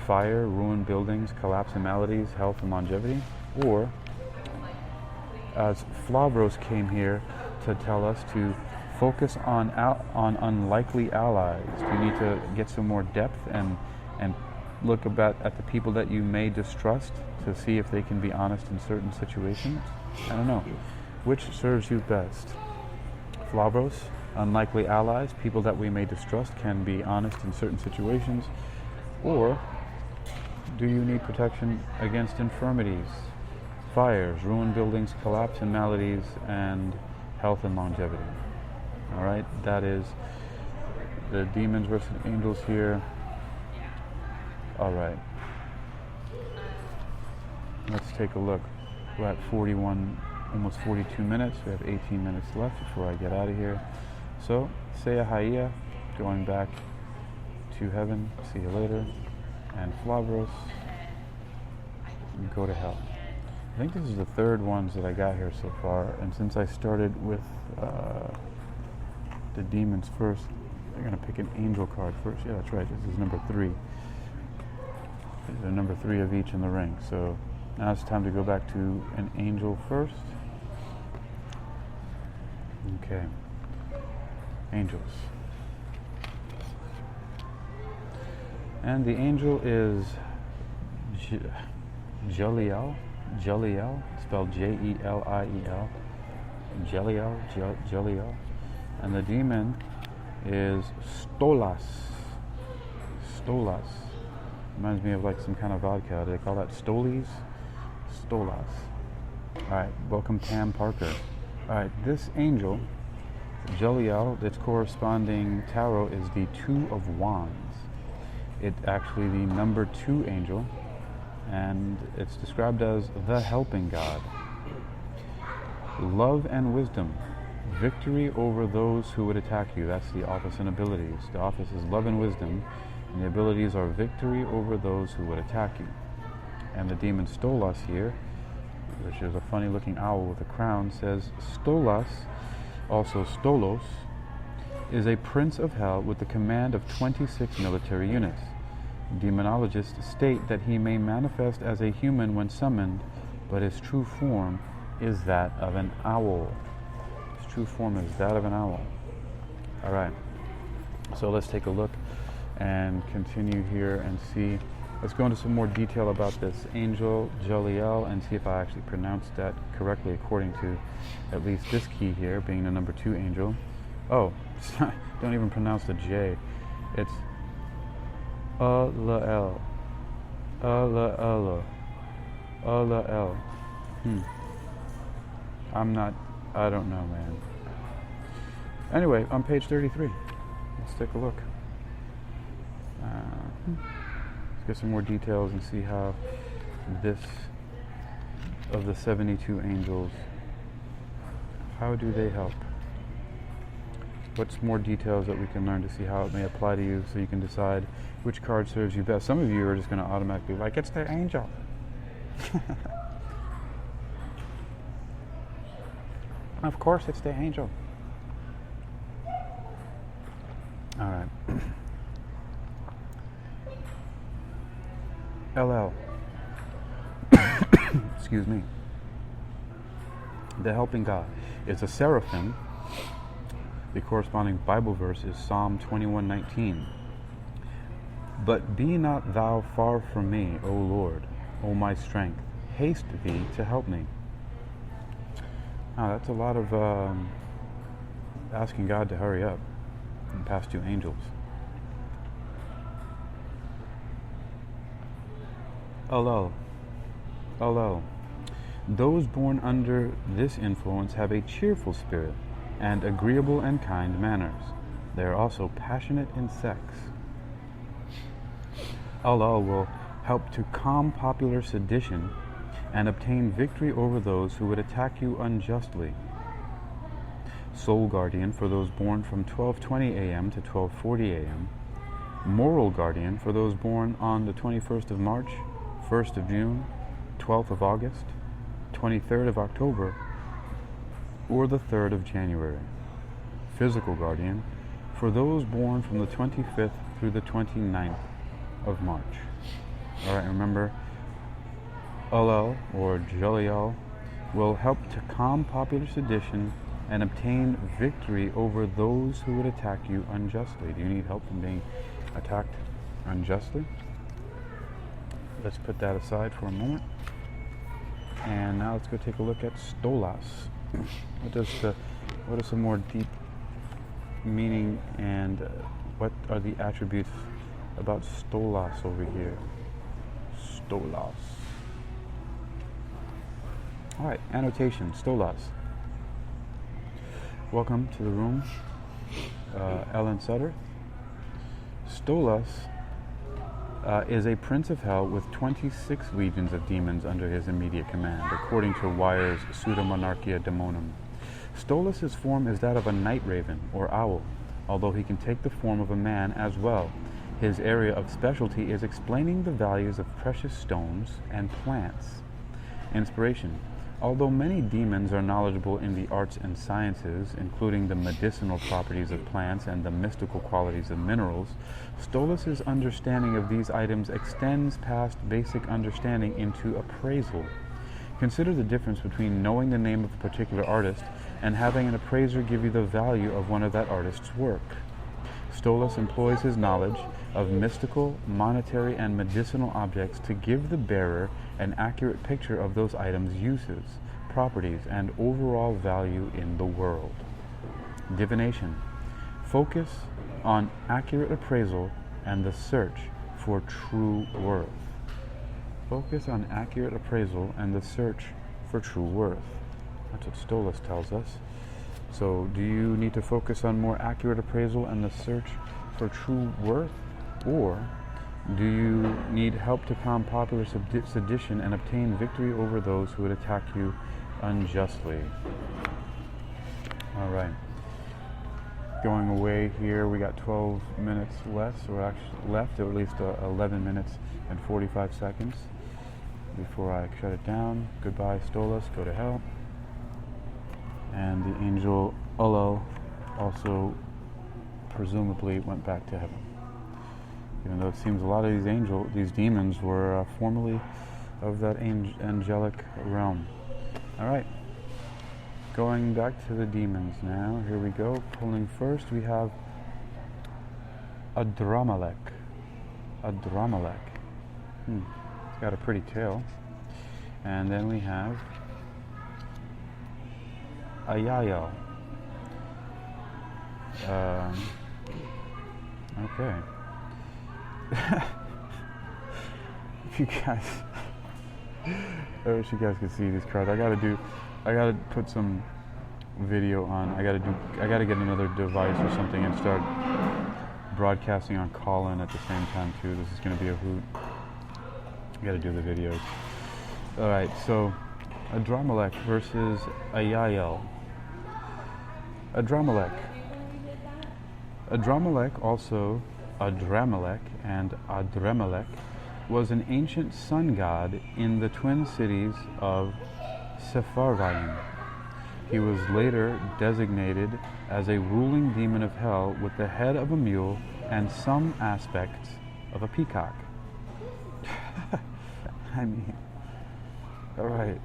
fire, ruined buildings, collapse, and maladies, health, and longevity? Or, as Flavros came here to tell us to focus on unlikely allies. You need to get some more depth and look at the people that you may distrust to see if they can be honest in certain situations. I don't know. Which serves you best? Flavros, unlikely allies, people that we may distrust can be honest in certain situations. Or do you need protection against infirmities, fires, ruined buildings, collapse and maladies, and health and longevity? All right, that is the demons versus angels here. All right, let's take a look. We're at 41, almost 42 minutes. We have 18 minutes left before I get out of here. So, Seahia, going back to heaven. See you later. And Flavros, go to hell. I think this is the third ones that I got here so far, and since I started with the demons first, I'm going to pick an angel card first. Yeah, that's right, this is number 3. These are number 3 of each in the ring, so now it's time to go back to an angel first. Okay, angels. And the angel is Jeliel, spelled Jeliel, Jeliel, and the demon is Stolas. Reminds me of like some kind of vodka. Do they call that Stolies? Stolas. Alright, welcome Pam Parker. Alright, this angel, Jeliel, its corresponding tarot is the 2 of Wands. It's actually the number 2 angel, and it's described as the helping God. Love and wisdom, victory over those who would attack you. That's the office and abilities. The office is love and wisdom, and the abilities are victory over those who would attack you. And the demon Stolas here, which is a funny looking owl with a crown, says Stolas, also Stolos, is a prince of hell with the command of 26 military units. Demonologists state that he may manifest as a human when summoned, but his true form is that of an owl. His true form is that of an owl. All right, so let's take a look and continue here and see. Let's go into some more detail about this angel, Jeliel, and see if I actually pronounced that correctly according to at least this key here, being the number 2 angel. Oh, don't even pronounce the J. It's Alael. Alael. Alael. I don't know, man. Anyway, on page 33, let's take a look. Let's get some more details and see how this, of the 72 angels, how do they help? What's more details that we can learn to see how it may apply to you, so you can decide which card serves you best. Some of you are just going to automatically be like, it's the angel. Of course it's the angel. All right. LL. Excuse me. The helping God. It's a seraphim. The corresponding Bible verse is Psalm 21:19. But be not thou far from me, O Lord, O my strength. Haste thee to help me. Now that's a lot of asking God to hurry up and pass two angels. Hello. Hello. Those born under this influence have a cheerful spirit and agreeable and kind manners. They are also passionate in sex. Allah will help to calm popular sedition and obtain victory over those who would attack you unjustly. Soul guardian for those born from 12:20 a.m. to 12:40 a.m. Moral guardian for those born on the 21st of March, 1st of June, 12th of August, 23rd of October, or the 3rd of January. Physical guardian for those born from the 25th through the 29th of March. Alright, remember, Alal or Jalial will help to calm popular sedition and obtain victory over those who would attack you unjustly. Do you need help from being attacked unjustly? Let's put that aside for a moment. And now let's go take a look at Stolas. What is some more deep meaning and what are the attributes about Stolas over here? Stolas. Alright, annotation, Stolas. Welcome to the room, Ellen Sutter. Stolas is a prince of hell with 26 legions of demons under his immediate command, according to Wyer's Pseudomonarchia Daemonum. Stolas' form is that of a night raven or owl, although he can take the form of a man as well. His area of specialty is explaining the values of precious stones and plants. Inspiration. Although many demons are knowledgeable in the arts and sciences, including the medicinal properties of plants and the mystical qualities of minerals, Stolas' understanding of these items extends past basic understanding into appraisal. Consider the difference between knowing the name of a particular artist and having an appraiser give you the value of one of that artist's work. Stolas employs his knowledge of mystical, monetary, and medicinal objects to give the bearer an accurate picture of those items' uses, properties, and overall value in the world. Divination. Focus on accurate appraisal and the search for true worth. Focus on accurate appraisal and the search for true worth. That's what Stolas tells us. So, do you need to focus on more accurate appraisal and the search for true worth? Or do you need help to calm popular sedition and obtain victory over those who would attack you unjustly? Alright. Going away here, we got 12 minutes left, or actually left, or at least 11 minutes and 45 seconds before I shut it down. Goodbye, Stolas. Go to hell. And the angel Ulal also presumably went back to heaven. Even though it seems a lot of these demons were formerly of that angelic realm. Alright, going back to the demons now. Here we go. Pulling first, we have Adramelech. Adramelech. It's got a pretty tail. And then we have Ayael. Okay. If you guys, I wish you guys could see these cards. I gotta put some video on. I gotta get another device or something and start broadcasting on call-in at the same time too. This is gonna be a hoot. I gotta do the videos. Alright, so Adramelech versus Ayael. Adramelech. Adramelech, also Adramelech and Adremelech, was an ancient sun god in the twin cities of Sepharvaim. He was later designated as a ruling demon of hell with the head of a mule and some aspects of a peacock. I mean, All right.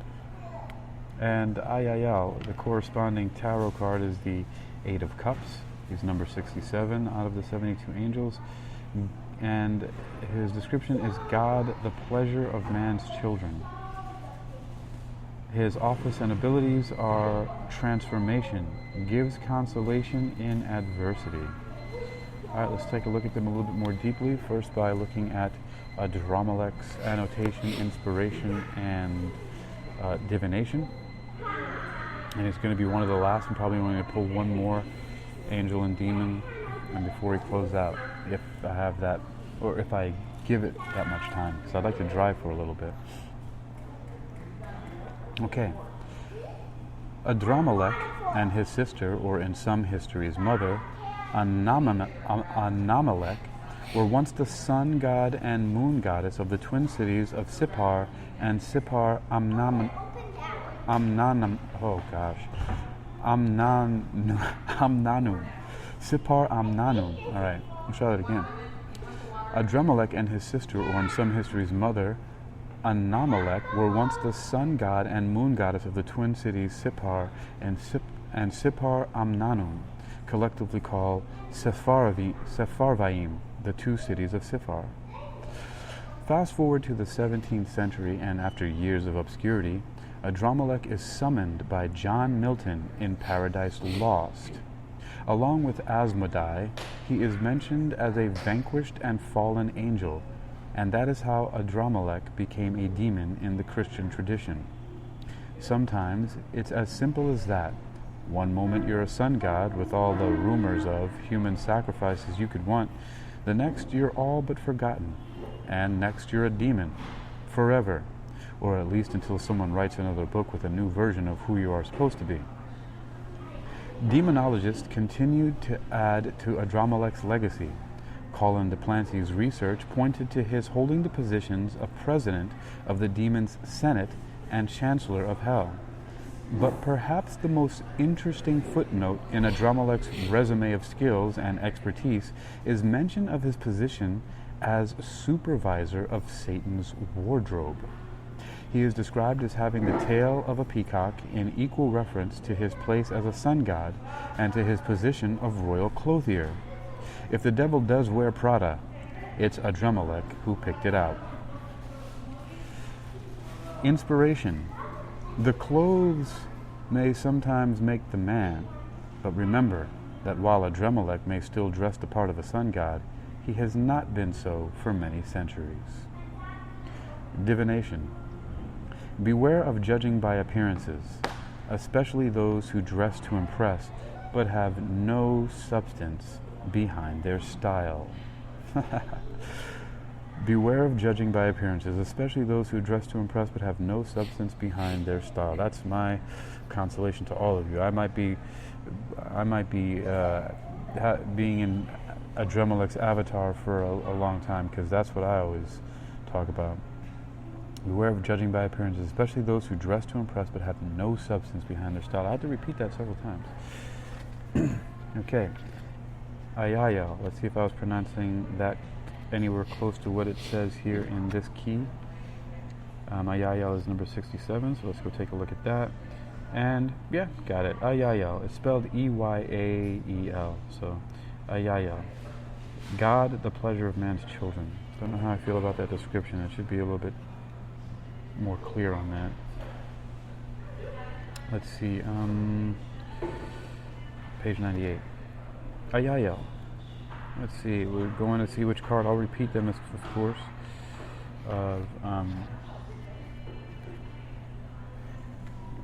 And Ayayal, the corresponding tarot card is the Eight of Cups. He's number 67 out of the 72 angels. And his description is God, the pleasure of man's children. His office and abilities are transformation, gives consolation in adversity. All right, let's take a look at them a little bit more deeply. First by looking at Adramelech's annotation, inspiration, and divination. And it's going to be one of the last. I'm probably going to pull one more angel and demon and before we close out, if I have that, or if I give it that much time, because I'd like to drive for a little bit. Okay. Adramelech and his sister, or in some histories mother, Anamelech, were once the sun god and moon goddess of the twin cities of Sippar and Sippar Amnanum. Sippar Amnanum. All right, let's try that again. Adramelech and his sister, or in some histories mother, Anamelech, were once the sun god and moon goddess of the twin cities Sippar and Sippar Amnanum, collectively called Sepharvaim, the two cities of Sippar. Fast forward to the 17th century, and after years of obscurity, Adramelech is summoned by John Milton in Paradise Lost. Along with Asmodai, he is mentioned as a vanquished and fallen angel, and that is how Adramelech became a demon in the Christian tradition. Sometimes it's as simple as that. One moment you're a sun god with all the rumors of human sacrifices you could want, the next you're all but forgotten, and next you're a demon, forever, or at least until someone writes another book with a new version of who you are supposed to be. Demonologists continued to add to Adramelech's legacy. Colin de Plancy's research pointed to his holding the positions of president of the demon's Senate and chancellor of hell. But perhaps the most interesting footnote in Adramelech's resume of skills and expertise is mention of his position as supervisor of Satan's wardrobe. He is described as having the tail of a peacock in equal reference to his place as a sun god and to his position of royal clothier. If the devil does wear Prada, it's Adramelech who picked it out. Inspiration. The clothes may sometimes make the man, but remember that while Adramelech may still dress the part of a sun god, he has not been so for many centuries. Divination. Beware of judging by appearances, especially those who dress to impress but have no substance behind their style. Beware of judging by appearances, especially those who dress to impress but have no substance behind their style. That's my consolation to all of you. I might be being in Adramelech's avatar for a long time, because that's what I always talk about. Beware of judging by appearances, especially those who dress to impress but have no substance behind their style. I had to repeat that several times. Okay. Ayayal. Let's see if I was pronouncing that anywhere close to what it says here in this key. Ayayal is number 67, so let's go take a look at that. And yeah, got it. Ayayal. It's spelled E-Y-A-E-L. So Ayayal. God, the pleasure of man's children. Don't know how I feel about that description. It should be a little bit more clear on that. Let's see. Page 98. Ayayal. Let's see. We're going to see which card. I'll repeat them, of course.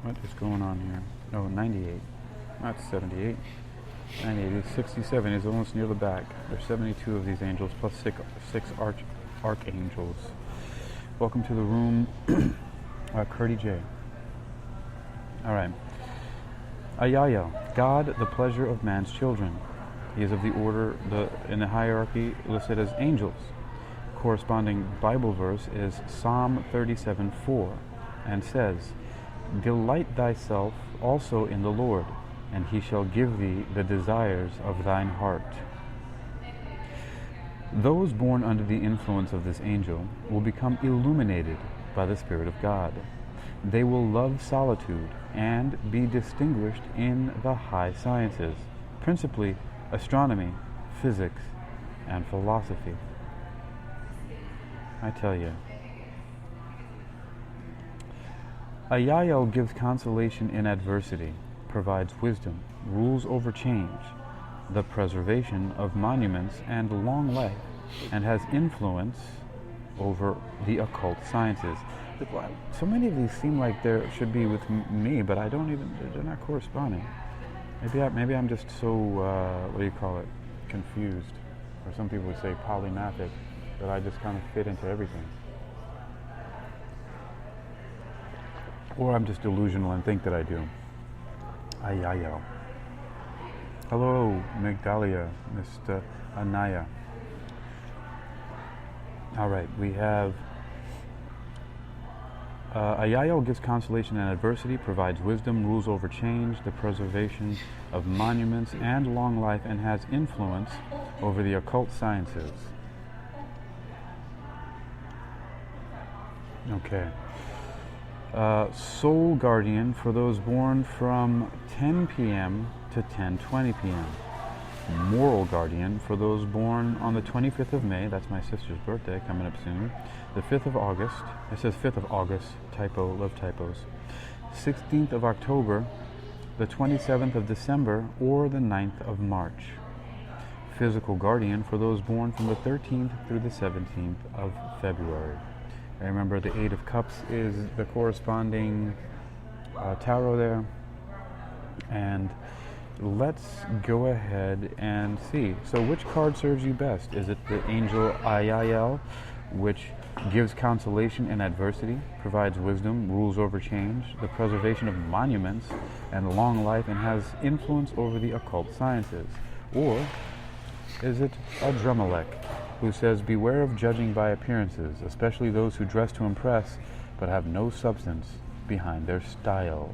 What is going on here? Oh, 98. Not 78. 98 is 67. Is almost near the back. There's 72 of these angels plus six archangels. Welcome to the room, Curdy J. All right. Ayayal, God, the pleasure of man's children. He is of the order, in the hierarchy, listed as angels. Corresponding Bible verse is Psalm 37:4, and says, "Delight thyself also in the Lord, and he shall give thee the desires of thine heart." Those born under the influence of this angel will become illuminated by the Spirit of God. They will love solitude and be distinguished in the high sciences, principally astronomy, physics, and philosophy. I tell you. Ayael gives consolation in adversity, provides wisdom, rules over change, the preservation of monuments and long life, and has influence over the occult sciences. So many of these seem like there should be with me, but I don't even, they're not corresponding. Maybe I'm just so, what do you call it, confused, or some people would say polymathic, that I just kind of fit into everything. Or I'm just delusional and think that I do. Ayayo. Hello, Migdalia, Mr. Anaya. All right, we have Ayayo gives consolation in adversity, provides wisdom, rules over change, the preservation of monuments and long life, and has influence over the occult sciences. Okay. Soul Guardian for those born from 10 p.m. to 10:20 p.m. Moral Guardian for those born on the 25th of May, that's my sister's birthday coming up soon, the 5th of August, it says 5th of August, typo, love typos, 16th of October, the 27th of December, or the 9th of March. Physical Guardian for those born from the 13th through the 17th of February. I remember the Eight of Cups is the corresponding tarot there. And let's go ahead and see. So which card serves you best? Is it the Angel Ayael, which gives consolation in adversity, provides wisdom, rules over change, the preservation of monuments, and long life, and has influence over the occult sciences? Or is it Adramelech, who says, beware of judging by appearances, especially those who dress to impress, but have no substance behind their style?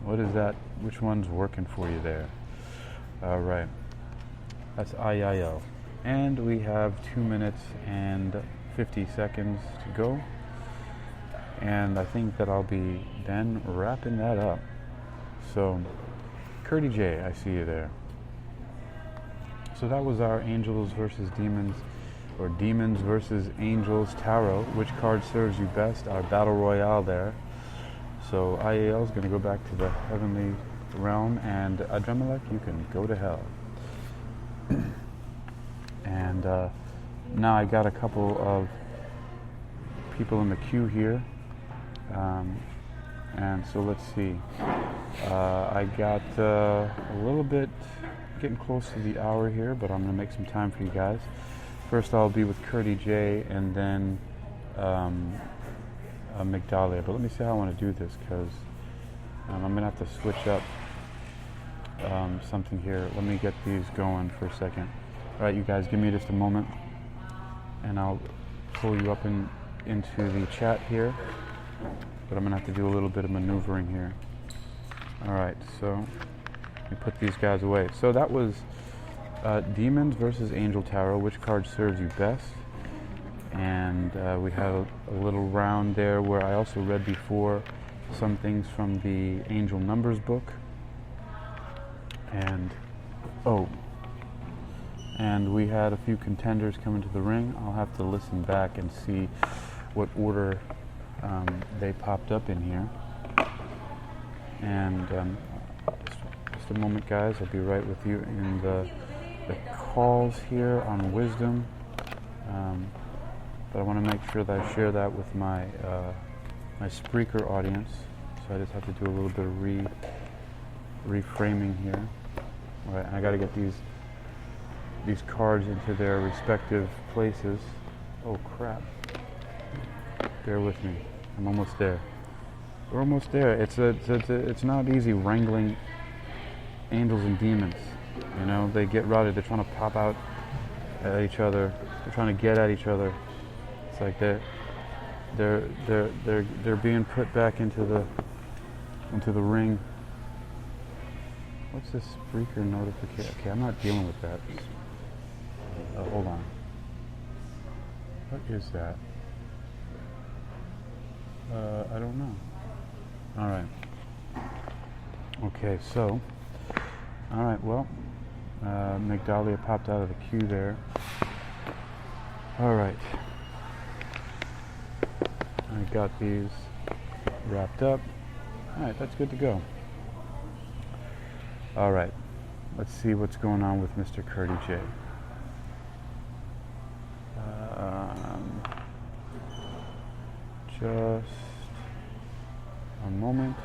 What is that? Which one's working for you there? All right. That's Ayayo. And we have 2 minutes and 50 seconds to go. And I think that I'll be then wrapping that up. So, Curdy J, I see you there. So that was our Angels versus Demons, or Demons versus Angels Tarot. Which card serves you best? Our Battle Royale there. So Ayael is going to go back to the heavenly realm, and Adramelech, you can go to hell. And now I got a couple of people in the queue here. And so let's see. I got a little bit, getting close to the hour here, but I'm going to make some time for you guys. First I'll be with Curdy J, and then Migdalia. But let me see how I want to do this, because I'm going to have to switch up something here. Let me get these going for a second. All right, you guys, give me just a moment, and I'll pull you up into the chat here. But I'm going to have to do a little bit of maneuvering here. All right, so let me put these guys away. So that was Demons versus Angel Tarot. Which card serves you best? And we had a little round there where I also read before some things from the Angel Numbers book. And we had a few contenders come into the ring. I'll have to listen back and see what order they popped up in here. And just a moment, guys. I'll be right with you in the calls here on wisdom. But I want to make sure that I share that with my my Spreaker audience. So I just have to do a little bit of reframing here. All right, and I got to get these cards into their respective places. Oh crap! Bear with me. I'm almost there. We're almost there. It's not easy wrangling angels and demons. You know, they get routed. They're trying to pop out at each other. They're trying to get at each other. It's like they're being put back into the ring. What's this Spreaker notification? Okay, I'm not dealing with that. Hold on. What is that? I don't know. All right. Okay, so, all right, well, Migdalia popped out of the queue there. All right. I got these wrapped up. All right, that's good to go. All right, let's see what's going on with Mr. Curdy J. Just a moment.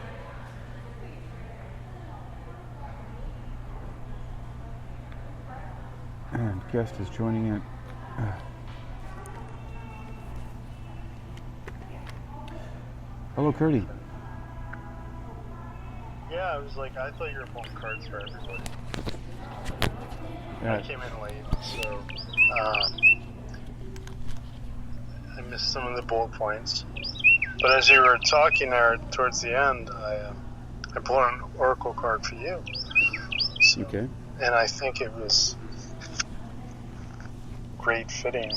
And guest is joining it. Hello, Curdy. Yeah, I was like, I thought you were pulling cards for everybody. Yeah. I came in late, so I missed some of the bullet points. But as you were talking there towards the end, I pulled an oracle card for you. So, Okay. and I think it was great fitting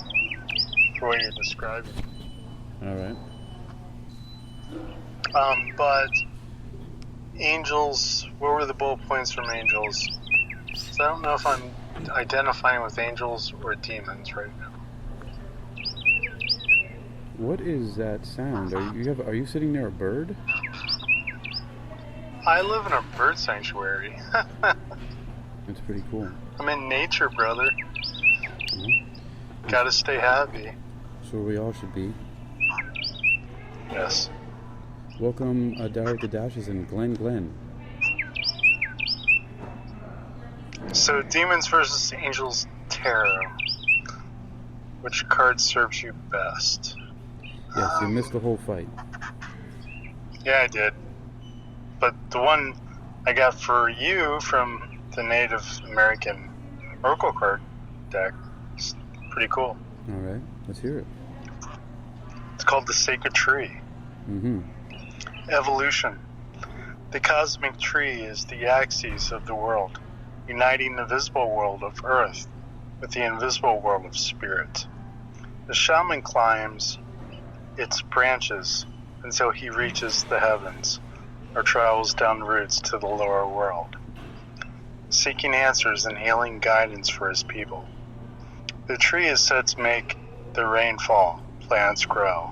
for what you're describing. All right. But angels, what were the bullet points from angels? So I don't know if I'm identifying with angels or demons right now. What is that sound? Are you sitting near a bird? I live in a bird sanctuary. That's pretty cool. I'm in nature, brother. Mm-hmm. Gotta stay happy. So we all should be. Yes. Welcome, Derek the Dashes and Glenn. So, Demons versus Angels Tarot. Which card serves you best? Yes, you missed the whole fight. Yeah, I did. But the one I got for you from the Native American Oracle card deck is pretty cool. All right, let's hear it. It's called the Sacred Tree. Mm-hmm. Evolution. The cosmic tree is the axis of the world, uniting the visible world of earth with the invisible world of spirit. The shaman climbs its branches until he reaches the heavens, or travels down routes to the lower world, seeking answers and healing guidance for his people. The tree is said to make the rain fall, plants grow,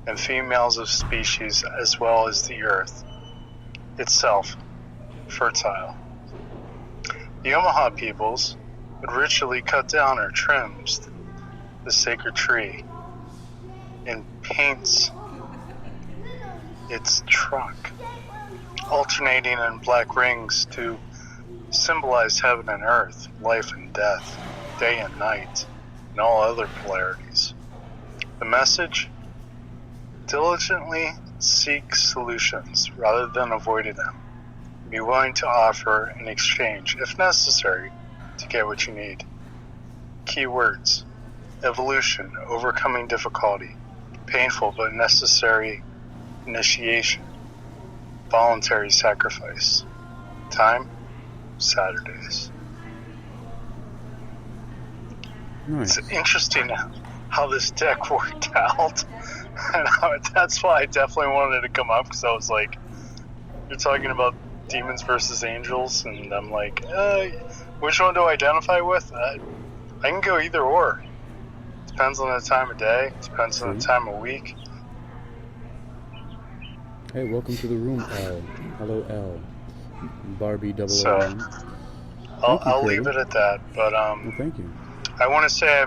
and females of species as well as the earth itself fertile. The Omaha peoples would ritually cut down or trim the sacred tree and paints its trunk, alternating in black rings to symbolize heaven and earth, life and death, day and night, and all other polarities. The message? Diligently seek solutions rather than avoiding them. Be willing to offer in exchange, if necessary, to get what you need. Keywords: evolution, overcoming difficulty, painful but necessary initiation, voluntary sacrifice. Time: Saturdays. Nice. It's interesting how this deck worked out. And that's why I definitely wanted to come up, because I was like, you're talking about demons versus angels, and I'm like, which one do I identify with? I can go either or. Depends on the time of day, depends on the time of week. Hey, welcome to the room, L. Hello, L. Barbie 001. So, I'll leave it at that, but well, thank you. I want to say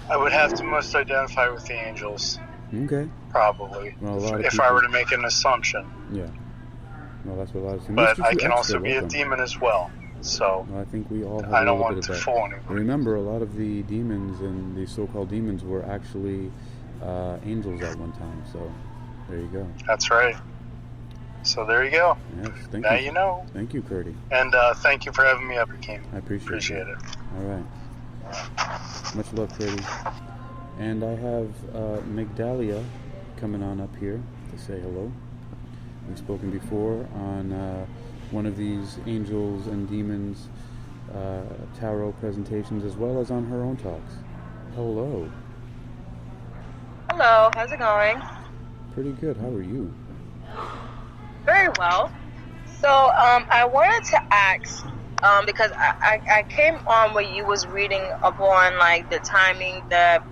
I would have to most identify with the angels. Okay. Probably. Well, a lot of if people, I were to make an assumption. Yeah. Well, that's what a lot of people. But I can also be a demon as well. So well, I think we all have I a don't little want bit to of that. fool anybody. Remember, a lot of the demons and the so-called demons were actually angels at one time. So there you go. That's right. So there you go. Yes, thank now you. you know. Thank you, Curdy. And thank you for having me up, Akeem. I appreciate it. All right. Much love, Curdy. And I have Migdalia coming on up here to say hello. We've spoken before on one of these angels and demons tarot presentations, as well as on her own talks. Hello. Hello, how's it going? Pretty good. How are you? Very well. So I wanted to ask, because I came on where you was reading upon like the timing that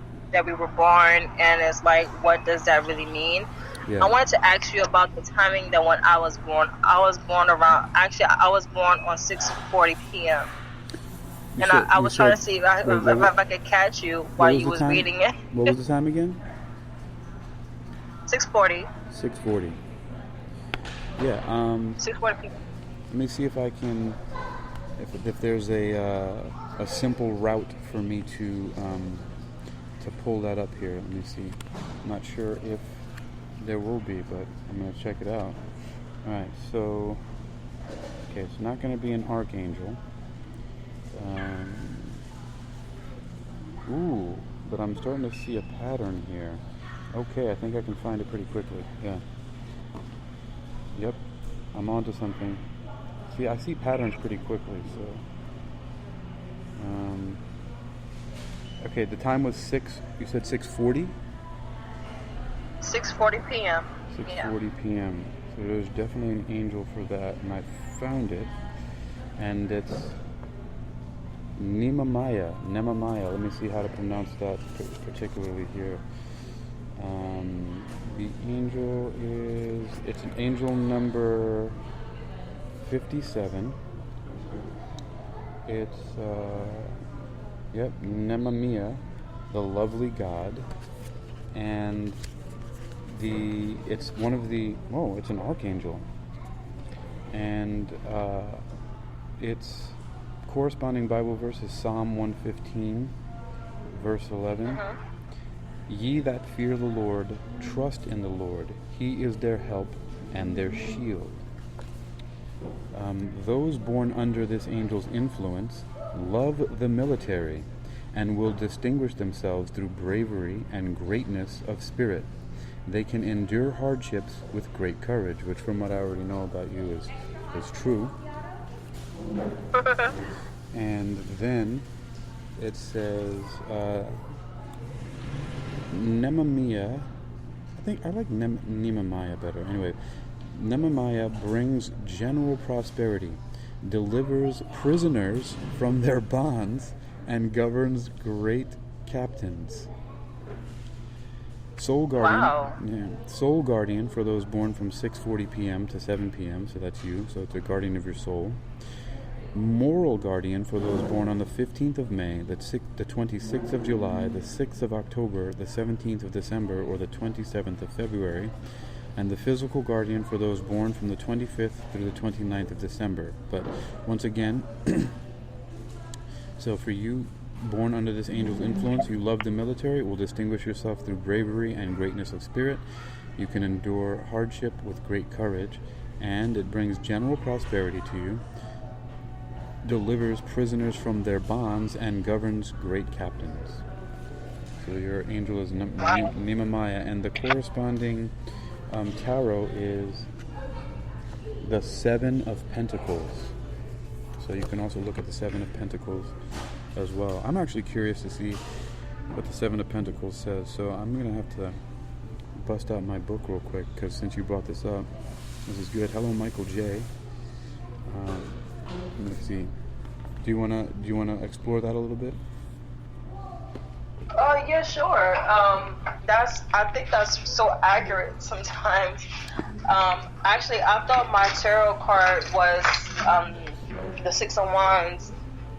we were born, and it's like, what does that really mean? Yeah. I wanted to ask you about the timing that when I was born. I was born on 6:40 p.m. And I was trying to see if I could catch you while you was reading it. What was the time again? 6:40. 6:40. Yeah. 6:40 p.m. Let me see if I can, if there's a simple route for me to pull that up here. Let me see. I'm not sure if there will be, but I'm going to check it out. All right. So, okay, it's not going to be an archangel. But I'm starting to see a pattern here. Okay, I think I can find it pretty quickly. Yeah. Yep, I'm onto something. See, I see patterns pretty quickly, so. Okay, the time was 6, you said 6:40? 6:40 p.m. 6:40 p.m. So there's definitely an angel for that, and I found it. And it's Nememiah. Let me see how to pronounce that particularly here. The angel it's an angel number 57. It's, Nememiah, the lovely God. And it's an archangel. And its corresponding Bible verse is Psalm 115, verse 11. Ye that fear the Lord, trust in the Lord. He is their help and their shield. Those born under this angel's influence love the military and will distinguish themselves through bravery and greatness of spirit. They can endure hardships with great courage, which from what I already know about you is true. And then it says Nememiah. I think I like Nememiah better. Anyway, Nememiah brings general prosperity, delivers prisoners from their bonds, and governs great captains. Soul guardian. Wow. Soul guardian for those born from 6:40 p.m. to 7 p.m. So that's you. So it's a guardian of your soul. Moral guardian for those born on the 15th of May, the 26th of July, the 6th of October, the 17th of December, or the 27th of February, and the physical guardian for those born from the 25th through the 29th of December. But once again, so for you born under this angel's influence, you love the military, will distinguish yourself through bravery and greatness of spirit. You can endure hardship with great courage, and it brings general prosperity to you, delivers prisoners from their bonds, and governs great captains. So your angel is Nememiah, and the corresponding tarot is the Seven of Pentacles. So you can also look at the Seven of Pentacles as well. I'm actually curious to see what the Seven of Pentacles says, so I'm going to have to bust out my book real quick, because since you brought this up, this is good. Hello, Michael J. Let's see. Do you wanna explore that a little bit? Yeah, sure. I think that's so accurate sometimes. Actually, I thought my tarot card was the Six of Wands,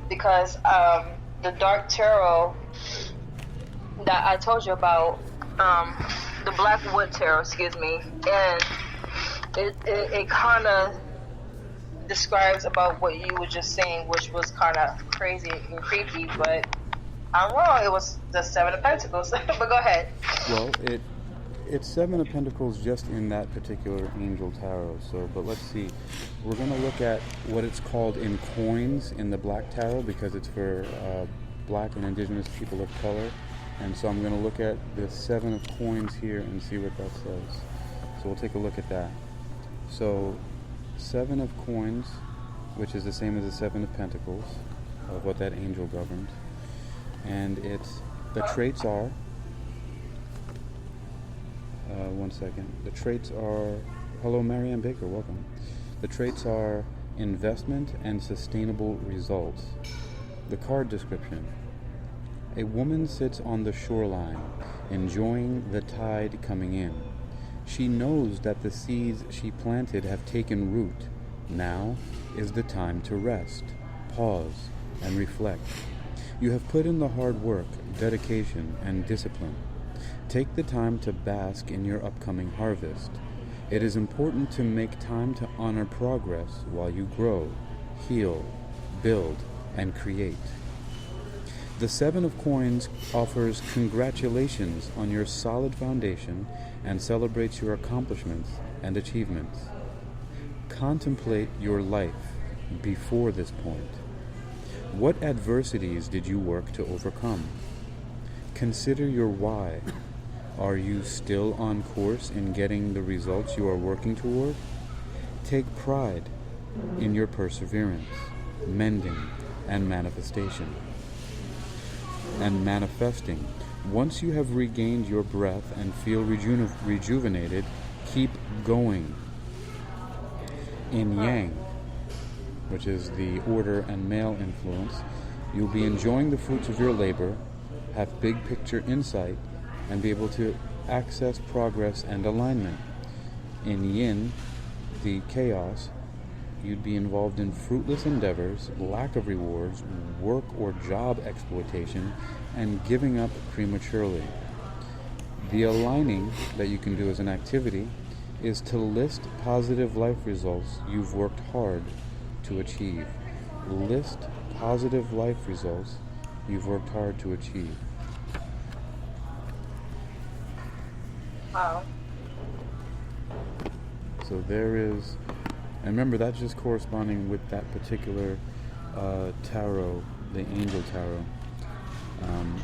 because the Dark Tarot that I told you about, the Blackwood Tarot, and it kind of describes about what you were just saying, which was kind of crazy and creepy, but I'm wrong. It was the Seven of Pentacles. But go ahead. Well, it's Seven of Pentacles just in that particular angel tarot. So, but let's see. We're going to look at what it's called in coins in the Black Tarot, because it's for Black and Indigenous people of color. And so I'm going to look at the Seven of Coins here and see what that says. So we'll take a look at that. So Seven of Coins, which is the same as the Seven of Pentacles, of what that angel governed. And the traits are, one second. The traits are... Hello, Marianne Baker. Welcome. The traits are investment and sustainable results. The card description. A woman sits on the shoreline, enjoying the tide coming in. She knows that the seeds she planted have taken root. Now is the time to rest, pause, and reflect. You have put in the hard work, dedication, and discipline. Take the time to bask in your upcoming harvest. It is important to make time to honor progress while you grow, heal, build, and create. The Seven of Coins offers congratulations on your solid foundation and celebrates your accomplishments and achievements. Contemplate your life before this point. What adversities did you work to overcome? Consider your why. Are you still on course in getting the results you are working toward? Take pride in your perseverance, mending, and manifestation. And manifesting. Once you have regained your breath and feel rejuvenated, keep going. In Yang, which is the order and male influence, you'll be enjoying the fruits of your labor, have big picture insight, and be able to access progress and alignment. In Yin, the chaos, you'd be involved in fruitless endeavors, lack of rewards, work or job exploitation, and giving up prematurely. The aligning that you can do as an activity is to list positive life results you've worked hard to achieve. List positive life results you've worked hard to achieve. Wow. So there is, and remember that's just corresponding with that particular tarot, the angel tarot.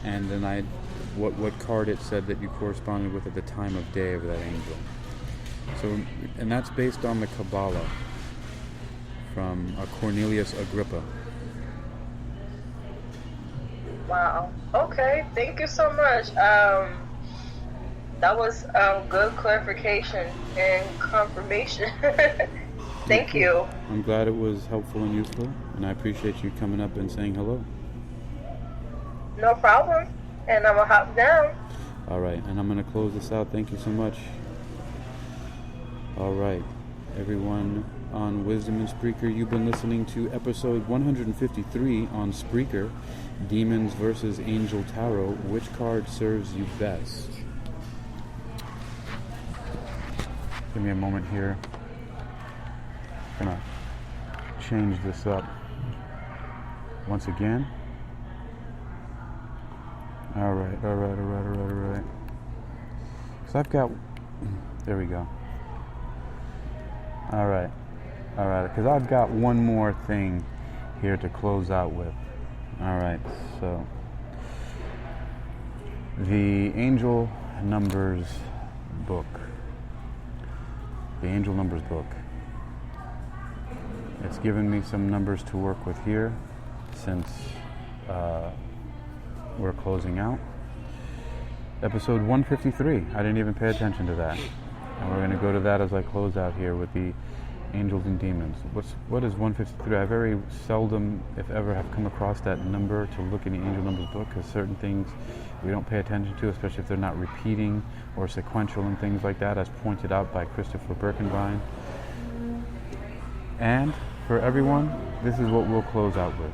And then what card it said that you corresponded with at the time of day of that angel. So, and that's based on the Kabbalah from Cornelius Agrippa. Wow. Okay. Thank you so much. That was good clarification and confirmation. Thank you. I'm glad it was helpful and useful, and I appreciate you coming up and saying hello. No problem. And I'm going to hop down. All right, and I'm going to close this out. Thank you so much. All right, everyone on Wisdom and Spreaker, you've been listening to episode 153 on Spreaker, Demons versus Angel Tarot. Which card serves you best? Give me a moment here. I'm gonna change this up once again. All right. So I've got, there we go. All right, because I've got one more thing here to close out with. All right, so the Angel Numbers book. The Angel Numbers book. It's given me some numbers to work with here since we're closing out. Episode 153. I didn't even pay attention to that. And we're going to go to that as I close out here with the Angels and Demons. What is 153? I very seldom, if ever, have come across that number to look in the Angel Numbers book, because certain things we don't pay attention to, especially if they're not repeating or sequential and things like that, as pointed out by Christopher Birkenbein. And for everyone, this is what we'll close out with.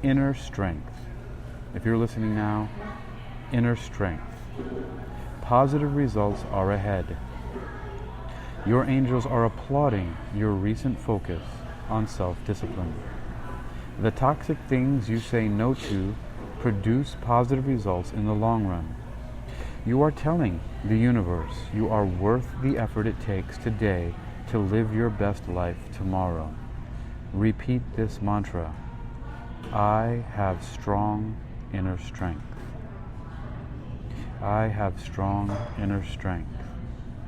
Inner strength. If you're listening now, inner strength. Positive results are ahead. Your angels are applauding your recent focus on self-discipline. The toxic things you say no to produce positive results in the long run. You are telling the universe you are worth the effort it takes today to live your best life tomorrow. Repeat this mantra. I have strong inner strength. I have strong inner strength.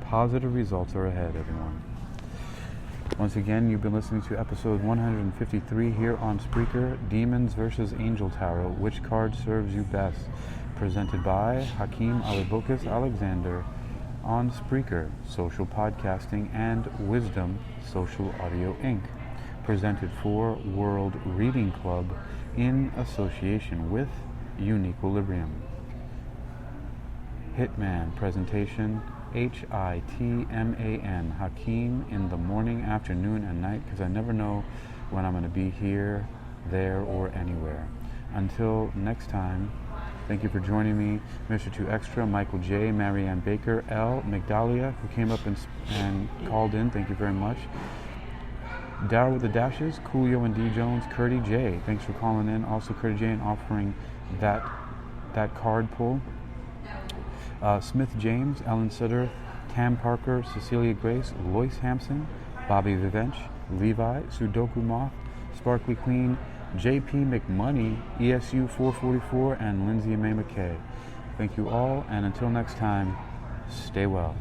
Positive results are ahead, everyone. Once again, you've been listening to episode 153 here on Spreaker, Demons versus Angel Tarot. Which card serves you best? Presented by Hakeem Alibokis Alexander, on Spreaker, Social Podcasting, and Wisdom Social Audio Inc., presented for World Reading Club in association with UniquilibriuM. Hitman presentation, Hitman, Hakeem, in the morning, afternoon, and night, because I never know when I'm going to be here, there, or anywhere. Until next time, thank you for joining me, Mr. 2 Extra, Michael J., Marianne Baker, L., Migdalia, who came up and called in. Thank you very much. Daryl with the Dashes, Coolio and D. Jones, Curdy J. Thanks for calling in. Also, Curdy J. and offering that card pull. Smith James, Ellen Sutter, Tam Parker, Cecilia Grace, Lois Hampson, Bobby Vivench, Levi, Sudoku Moth, Sparkly Queen, JP McMoney, ESU 444, and Lindsay May McKay. Thank you all, and until next time, stay well.